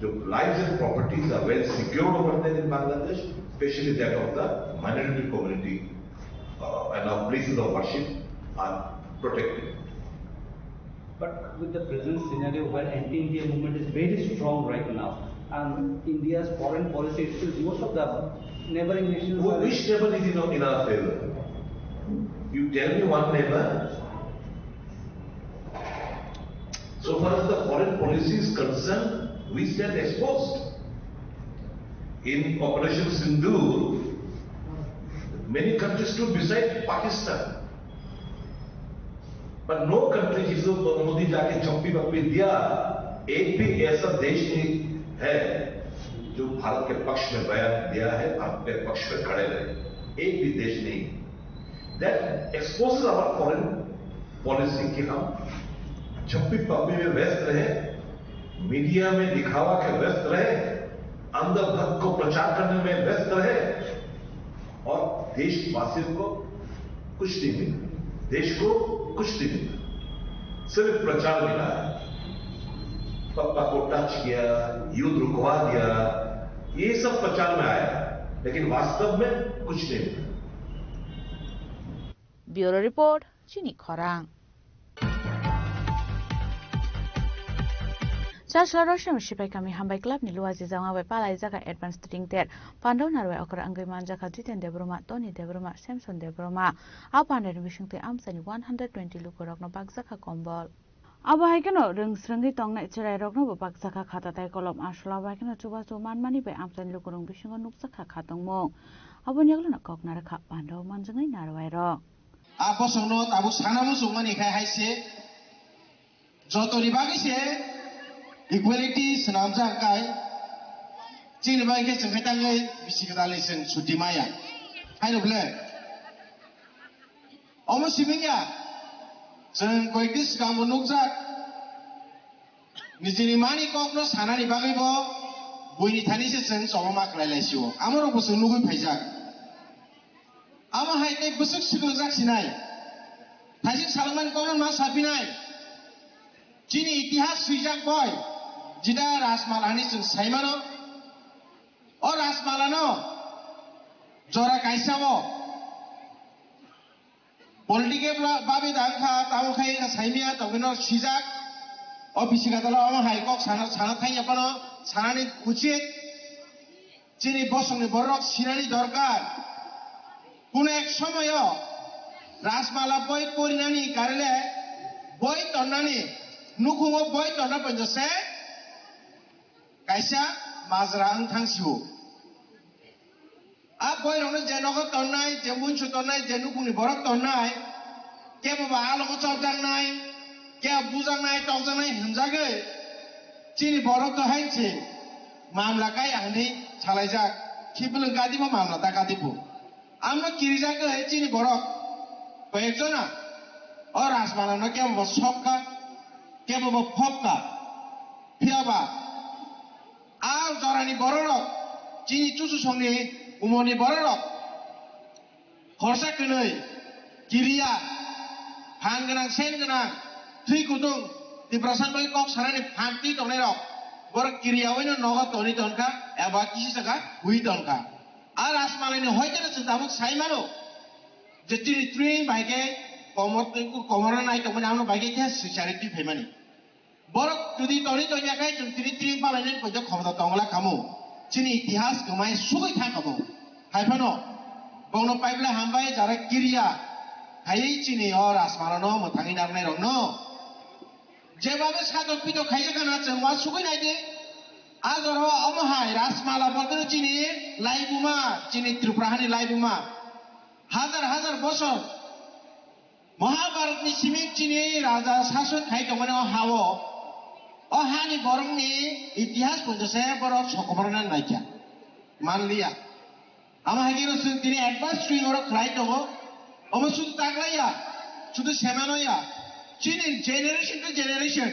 जो lives and properties are well secured over there in Bangladesh, specially that of the minority community and of places of worship are protected. But with the present scenario where anti-India movement is very strong right now, and India's foreign policy is most of the neighboring nations. Which neighbor is in our favor? You tell me one neighbor. So far as the foreign policy is concerned, we stand exposed. In Operation Sindoor, many countries stood beside Pakistan. पर no country जिसको मोदी जाके चौंपी बप्पी दिया, एक भी ऐसा देश नहीं है जो भारत के पक्ष में बयान दिया है, भारत के पक्ष में खड़े रहे. एक भी देश नहीं. That exposes our foreign policy कि हम चौंपी बप्पी में व्यस्त रहे, मीडिया में दिखावा के व्यस्त रहे, अंधभक्त को प्रचार करने में व्यस्त रहे और देशवासियों को कुछ नहीं मिला. देश को कुछ नहीं मिला, सिर्फ प्रचार मिला है. पप्पा को टच किया, युद्ध रुकवा दिया, ये सब प्रचार में आया, लेकिन वास्तव में कुछ नहीं मिला. Bureau report Chini Khorang. Chasla Russian Shipai Kami Hambai Club ni luazi zanga by Pala Zaka Advanced Studying Ter, Pandona Okra Angry Manjaka Titan Debroma, Tony Debroma, Samson Debroma, upon admission to Amsani 120 Lukorok no Bagzaka Combol. Aba Hikano rings Rangi Tong Nature Rogno Bagzaka Kata Kolom Ashla Wakano Chubato Man Money by Amsan Lukorong Bishing on Nuksaka Katong Mo. Abonyagana Koknaraka Pando Manjani Narwairo. Apo Sono, Abu Sanamu Sumani Haise Jotori Bagise. Equality senamja kai, cina bagi sengketa leh bisikata lesen suti maya, hai noble. Omo simingya, seng koitis kamu nukzat, nizini mani kokno sana ni bagi bo, buini thani se seng sama mak lelesio. Amoro busuk nukui pajak, amo hai teh busuk sikunzak sinai, thasi Salman kokno mas sapinai, cini itihas sujak boy. Jida Rasmalani sun Saimano or Rasmalano Jora Kaisamo Political Babi Danka, Tamukai, Saimia, Togino, Shizak, or Bishikatala, Haikok, Sanatai Yapano, Sanani Kuchit, Chini Boson, Borok, Sinani Dorgar, Punek Somoyo, Rasmala Boy Purinani, Karele, Boy Tonani, Nukumo Boy Tonapan Jose. Kaisa মাজরা ang थांसिबो आ बयरावनो जे नगद तन्नाय जे मुनसु तन्नाय जे नुकुनि बरक तन्नाय के बाबा आलोको चौजांनाय के बुजांनाय तौजांनाय हमजागै चिनि बरक तो हायसे मामला काय आंनि सालायजा खिबुल गादिबो मामला दा गादिबो आमनो किरिजागै चिनि बरक कयेकजना और राजमालानो के बाबा सबका के बाबा फपका फियाबा आ जरानि बरक चिनि चुसु संनि उमनि बरक खरसा कनै किरिया हां गोनां सेन गोनां थै गुदुं दिब्रासान बै कक सारानि फान्ति दंनाय रक बरक किरियावैनो नगद तनि तनका एबा किसि थाखा हुइ तनका আর রাজমালানি হয়তো जों दाबो साइमानो जे चिनि ट्रेन बाइके कमर नाय तो माने आमनो बाइके थे सिचारिटी फेमानि बरक जुदि तनि तनियाखाय जों चिनि ट्रेन पालायनाय पयजो खमदा तंगला खामो चिनि इतिहास गमाय सुगै थांखाबो हायफानो बंनो पाइपला हामबाय जारा किरिया हायै चिनि और राजमालानो मोथाङै नारनाय रंनो जेबाबे सादो पिदो खायजा खाना जों मा सुगै नायदे आजरो अमहाय राजमाला बलदो चिनि लाइबुमा चिनि त्रिपुराहानि लाइबुमा हाजार हाजार बছর महाभारतनि सिमिं चिनि राजा शासन खायदोंमोन हावो हानि बरंनि इतिहास पयजोसे बरक सकमरना नायखा मानलिया आमा हागिरो जों दिनै एडभान्स स्ट्रिं और खालाय दङ अमा सुदु तागलाया सुदु सेमानया चिनि जेनेरेशन टु जेनेरेशन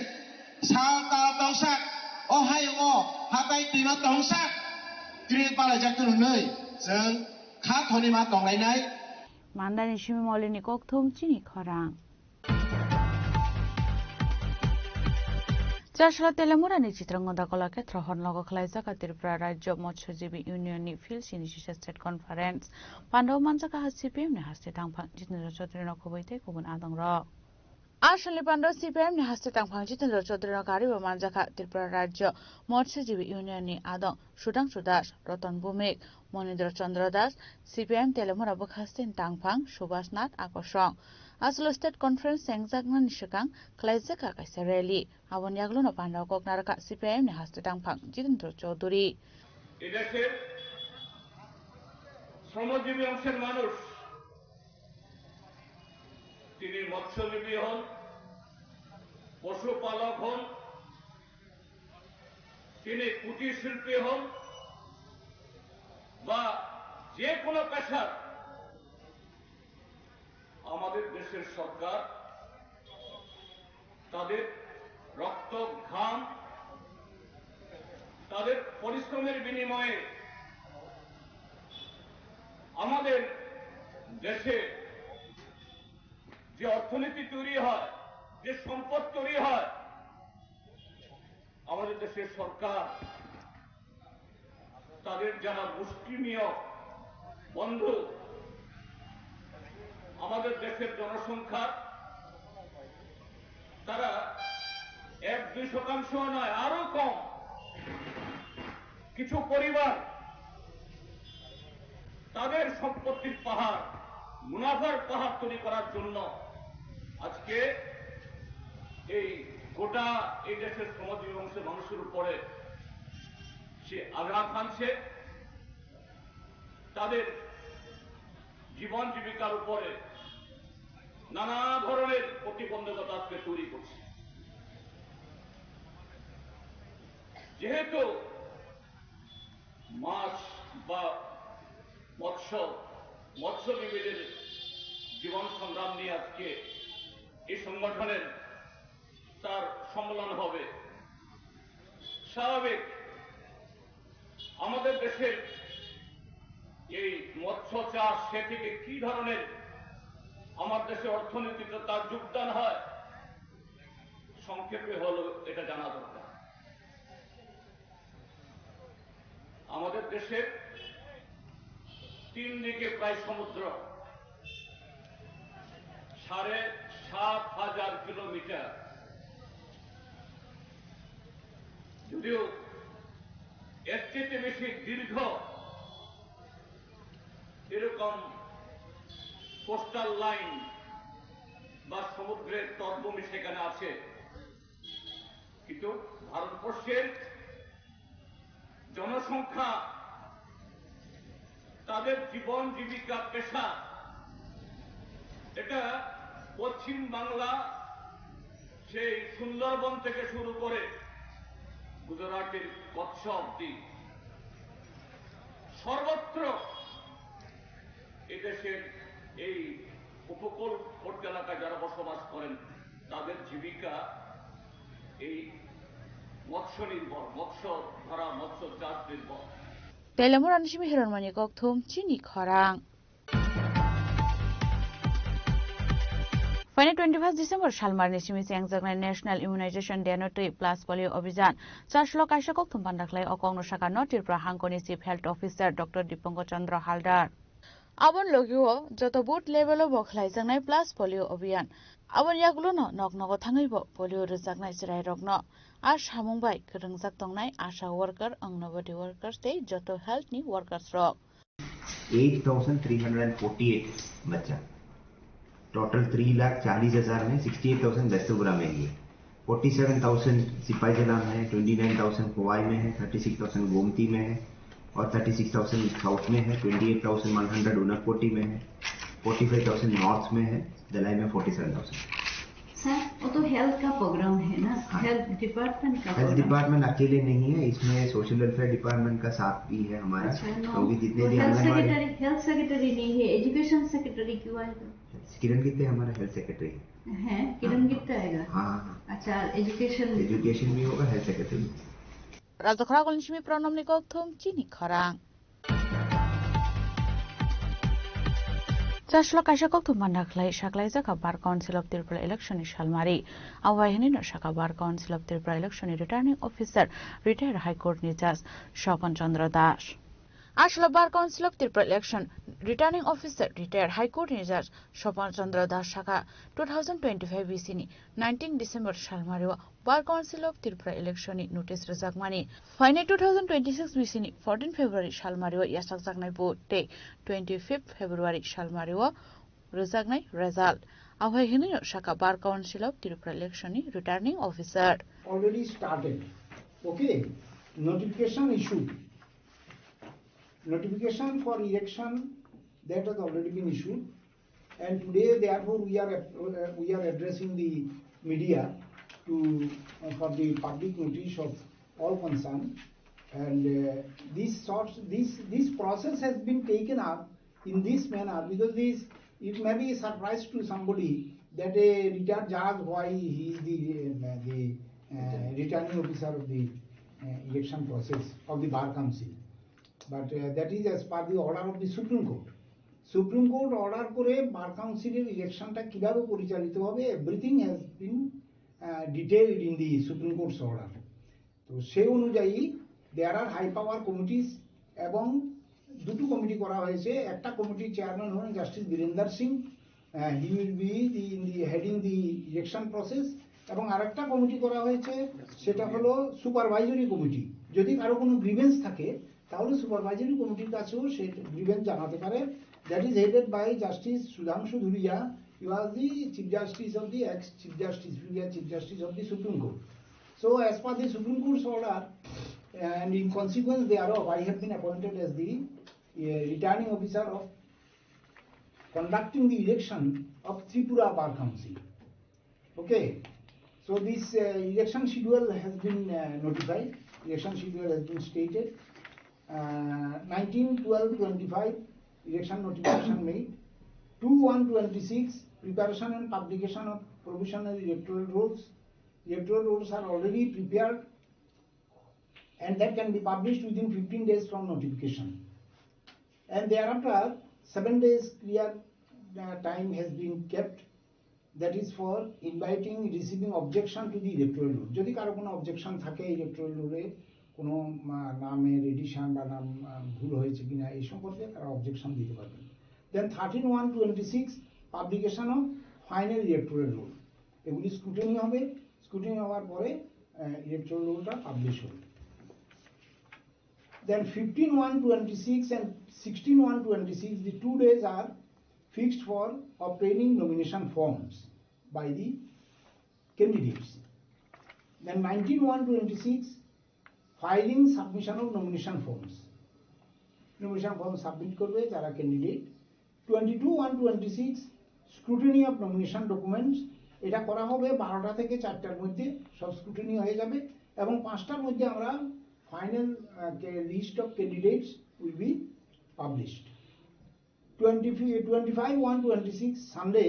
साता तौसा हायो हाताय दैमा तंसा दिनै पालायजाखो नै जों खाथनि मा दंलायनाय मानदानि सिमी मलिनि ककथुम चिनि खरां চাষলা তেলেমুরানি চিত্রাঙ্গদা কলাক্ষেত্র হরনগ খলাইজাকা ত্রিপুরা রাজ্য মৎস্যজীবী ইউনিয়ননি ফিল্ড সিনিশিসা স্টেট কনফারেন্স পান্ডব মানজাকা সিপিএম নি হাস্তে थांफां जितेन्द्र चौधरी नखबैते गुबुन आदं र आसलनि पान्डव सीपीएम नि हास्ते थांफां जितेन्द्र चौधरी नकारिबो मानजाका त्रिपुरा राज्य मत्स्यजीवी इउनियननि आदं सुदांशु दास रतन भूमिक मनिन्द्र चंद्र दास सीपीएम तेलेमुरा बखास्तेन थांफां सुभाष नाथ आकर्षण आसलो स्टेट कन्फारेन्स सेंजागना निशकां खलाइजाका काइसा रैली आबन यागलुनो पान्डव ककनारका सीपीएम नि हास्ते थांफां जितेन्द्र चौधरी এদেশের শ্রমজীবী অংশের মানুষ তিনি মৎস্যজীবী হন পশুপালক হন তিনি কুটির শিল্পী হন বা যে কোনো পেশার আমাদের দেশের সরকার তাদের রক্ত ঘাম তাদের পরিশ্রমের বিনিময়ে আমাদের দেশে যে অর্থনীতি তৈরি হয় যে সম্পদ তৈরি হয় আমাদের দেশের সরকার তাদের যারা মুষ্টিমেয় বন্ধু আমাদের দেশের জনসংখ্যা তারা 1-2% নয় আরো কম কিছু পরিবার তাদের সম্পত্তির পাহাড় মুনাফার পাহাড় তৈরি করার জন্য আজকে এই গোটা এই দেশের শ্রমজীবী অংশের মানুষের উপরে সে আঘাত হানছে তাদের জীবন জীবিকার উপরে নানা ধরনের প্রতিবন্ধকতা আজকে তৈরি করছে যেহেতু মাছ বা মৎস্যজীবীদের জীবন সংগ্রাম নিয়ে আজকে এই সংগঠনের তার সম্মেলন হবে স্বাভাবিক আমাদের দেশের এই মৎস্য চাষ সে থেকে কি ধরনের আমার দেশের অর্থনীতিতে তার যোগদান হয় সংক্ষেপে হলো এটা জানা দরকার আমাদের দেশের 3 দিকে প্রায় সমুদ্র 7,500 কিলোমিটার যদিও এর চেয়ে বেশি দীর্ঘ এরকম কোস্টাল লাইন বা সমুদ্রের তটভূমি সেখানে আছে কিন্তু ভারতবর্ষের জনসংখ্যা, তাদের জীবন জীবিকা, পেশা, এটা পশ্চিম বাংলা সেই সুন্দরবন থেকে শুরু করে গুজরাটের কচ্ছ অব্দি সর্বত্র এদেশের এই উপকূলবর্তী এলাকায় যারা বসবাস করেন তাদের জীবিকা এই মৎস্য নির্ভর, মৎস্য ধরা, মৎস্য চাষ নির্ভর। Telemur anishimi hironmani kokthum chini khorang. Fine 21 December Shalmar nishimi sengjaknai National Immunization Day no tui plus polio abhijan 4 lok aisha kokthum bandaklai okongno shaka no Tripura Hangkoni Chief Health Officer Dr. Dipankar Chandra Haldar. Abon logio joto boot level of bokhlai jangnai plus polio abhiyan. Abon yaklo no noknogo thangaibo polio rujaknai chirai rokno. Ar samungbai kerungjak tongnai asha worker angnabati workers tei joto health ni workers rok 8348 बच्चा total 3,40,000 में 68,000 वेस्टोग्रा में है, 47,000 सिपाही जलान है, 29,000 कोवाई में है, 36,000 गोमती में है और 36,000 साउथ में है, 28,100 उनरकोटी में है, 45,000 नॉर्थ में है, दलाई में 47,000। सर वो तो हेल्थ का प्रोग्राम है ना, हेल्थ डिपार्टमेंट का। हेल्थ डिपार्टमेंट अकेले नहीं है, इसमें सोशल वेलफेयर डिपार्टमेंट का साथ भी है हमारा। क्योंकि जितने भी हेल्थ सेक्रेटरी नहीं है, एजुकेशन सेक्रेटरी क्यों आएगा? किरण गित्ते हमारा हेल्थ सेक्रेटरी है। किरण गित्ते आएगा? हाँ। अच्छा, एजुकेशन भी होगा, हेल्थ सेक्रेटरी भी। Rajakra Kolnishimi Pranamni kokthum chini khorang. 4 lok aisha kokthum bandaklai shaklai jaka Bar Council of Tripura election Shalmari. Awahini no shaka Bar Council of Tripura election returning officer retired High Court ni Judge Shopan Chandra Das. Ashla Bar Council of Tripura election returning officer retired High Court ni Judge Shopan Chandra Das shaka 2025 BC ni 19 December Shalmari Bar Council of Tripura election ni notice rajakmani. Fine 2026 BC ni 14 February Shalmari yasak jaknai vote day 25 February Shalmari rajaknai result. Awahini no shaka Bar Council of Tripura election ni returning officer. Already started. Okay, notification issued. Notification for election that has already been issued, and today therefore we are addressing the media to for the public notice of all concerned, and this process has been taken up in this manner because it may be a surprise to somebody that a retired judge, why he is the returning officer of the election process of the Bar Council. But that is as per the order of the Supreme Court. Supreme Court order করে বার কাউন্সিলের ইলেকশনটা কিভাবে পরিচালিত হবে, everything has been detailed in the Supreme Court's order. তো সেই অনুযায়ী দেয়ার আর high power committees এবং দুটো কমিটি করা হয়েছে। একটা কমিটির চেয়ারম্যান হলেন justice Virender Singh, he will be heading the election process, এবং আরেকটা কমিটি করা হয়েছে সেটা হলো সুপারভাইজারি কমিটি। যদি কারো কোনো গ্রিভেন্স থাকে তাহলে সুপারভাইজারি কমিটির কাছেও সে গ্রিভেন্স জানাতে পারে। That is headed by justice Sudhanshu Dhulia, he was the chief justice of the ex chief justice, chief justice of the Supreme Court. So as per the Supreme Court's order and in consequence thereof, I have been appointed as the returning officer of conducting the election of Tripura Bar Council. Okay, so this election schedule has been notified, election schedule has been stated. 19/12/25 election notification made. 2/1/26 preparation and publication of provisional electoral rolls. Electoral rolls are already prepared and that can be published within 15 days from notification. And thereafter 7 days clear time has been kept, that is for inviting, receiving objection to the electoral roll. যদি কারো কোনো objection থাকে electoral roll-এ কোনো নামের addition বা নাম ভুল হয়েছে কিনা এই সম্পর্কে তারা অবজেকশন দিতে পারবেন। দেন 13/1/26 publication of final electoral role, এগুলি স্ক্রুটিনি হবে, স্ক্রুটিনি হওয়ার পরে ইলেকটোরাল রোলটা পাবলিশ হবে। দেন 15/1/26 and 16/1/26 the 2 days are fixed for obtaining nomination forms by the candidates. Then 19/1/26 filing submission of nomination forms submit করবে যারা candidate 22-1-26 scrutiny of nomination documents এটা করা হবে 12টা থেকে 4টার মধ্যে সব স্ক্রুটিনি হয়ে যাবে এবং 5টার মধ্যে আমরা final list of candidates will be published 25-1-26 Sunday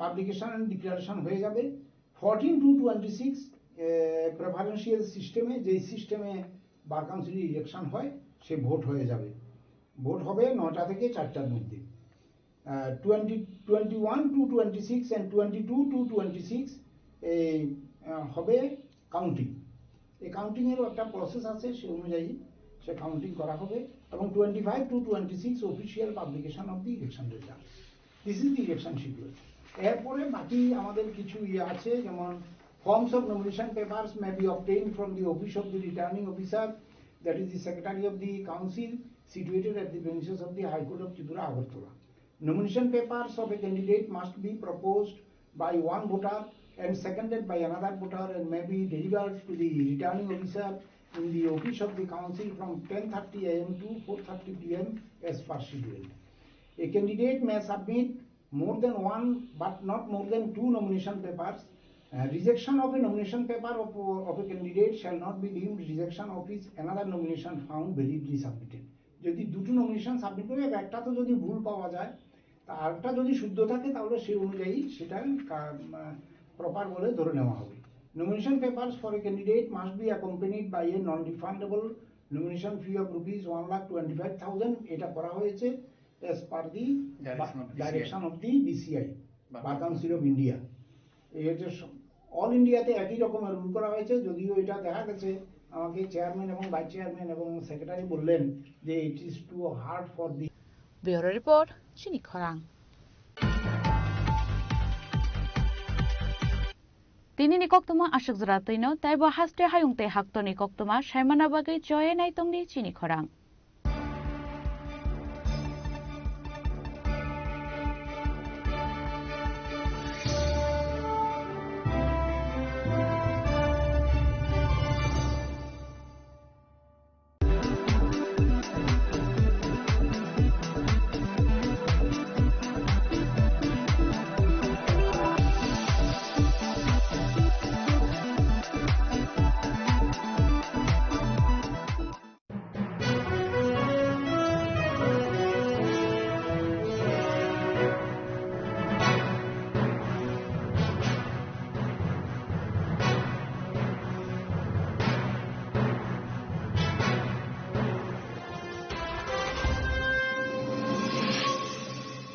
publication and declaration হয়ে যাবে 14-26 প্রেফারেন্সিয়াল সিস্টেমে যেই সিস্টেমে বার কাউন্সিল ইলেকশন হয় সে ভোট হয়ে যাবে ভোট হবে 9টা থেকে 4টার মধ্যে 21-26 and 22-26 হবে কাউন্টিং এই কাউন্টিং এর একটা প্রসেস আছে সেই অনুযায়ী সে কাউন্টিং করা হবে এবং 25-26 official publication of the election result this is the election schedule এরপরে বাকি আমাদের কিছু আছে যেমন forms of nomination papers may be obtained from the office of the returning officer, that is the secretary of the council situated at the premises of the High Court of Tripura, Agartala. Nomination papers of a candidate must be proposed by one voter and seconded by another voter and may be delivered to the returning officer in the office of the council from 10:30 am to 4:30 pm as per schedule. A candidate may submit more than one but not more than 2 nomination papers. Rejection of a nomination paper of a candidate shall not be deemed rejection of his another nomination found validly submitted. যদি দুটো nomination submit করে একটা তো যদি ভুল পাওয়া যায় তা আরেকটা যদি শুদ্ধ থাকে তাহলে সেই অনুযায়ী সেটা প্রপার বলে ধরে নেওয়া হবে nomination papers for a candidate must be accompanied by a non-refundable nomination fee of ₹1,25,000 এটা করা হয়েছে as per the direction of the BCI Bar Council of India. এটা অল ইন্ডিয়াতে একই রকমের রুল করা হয়েছে যদিও এটা দেখা গেছে আমাকে চেয়ারম্যান এবং ভাইস চেয়ারম্যান এবং সেক্রেটারি বললেন যে it is too hard for the bureau report চিনি খরাং তিনি নিকক্তমা আশক জরা তৈন তাইব হাস্তে হায়ুংতে হাক্তনি কক্তমা সাইমানা বাগৈ জয়ে নাইতংনি চিনি খরাং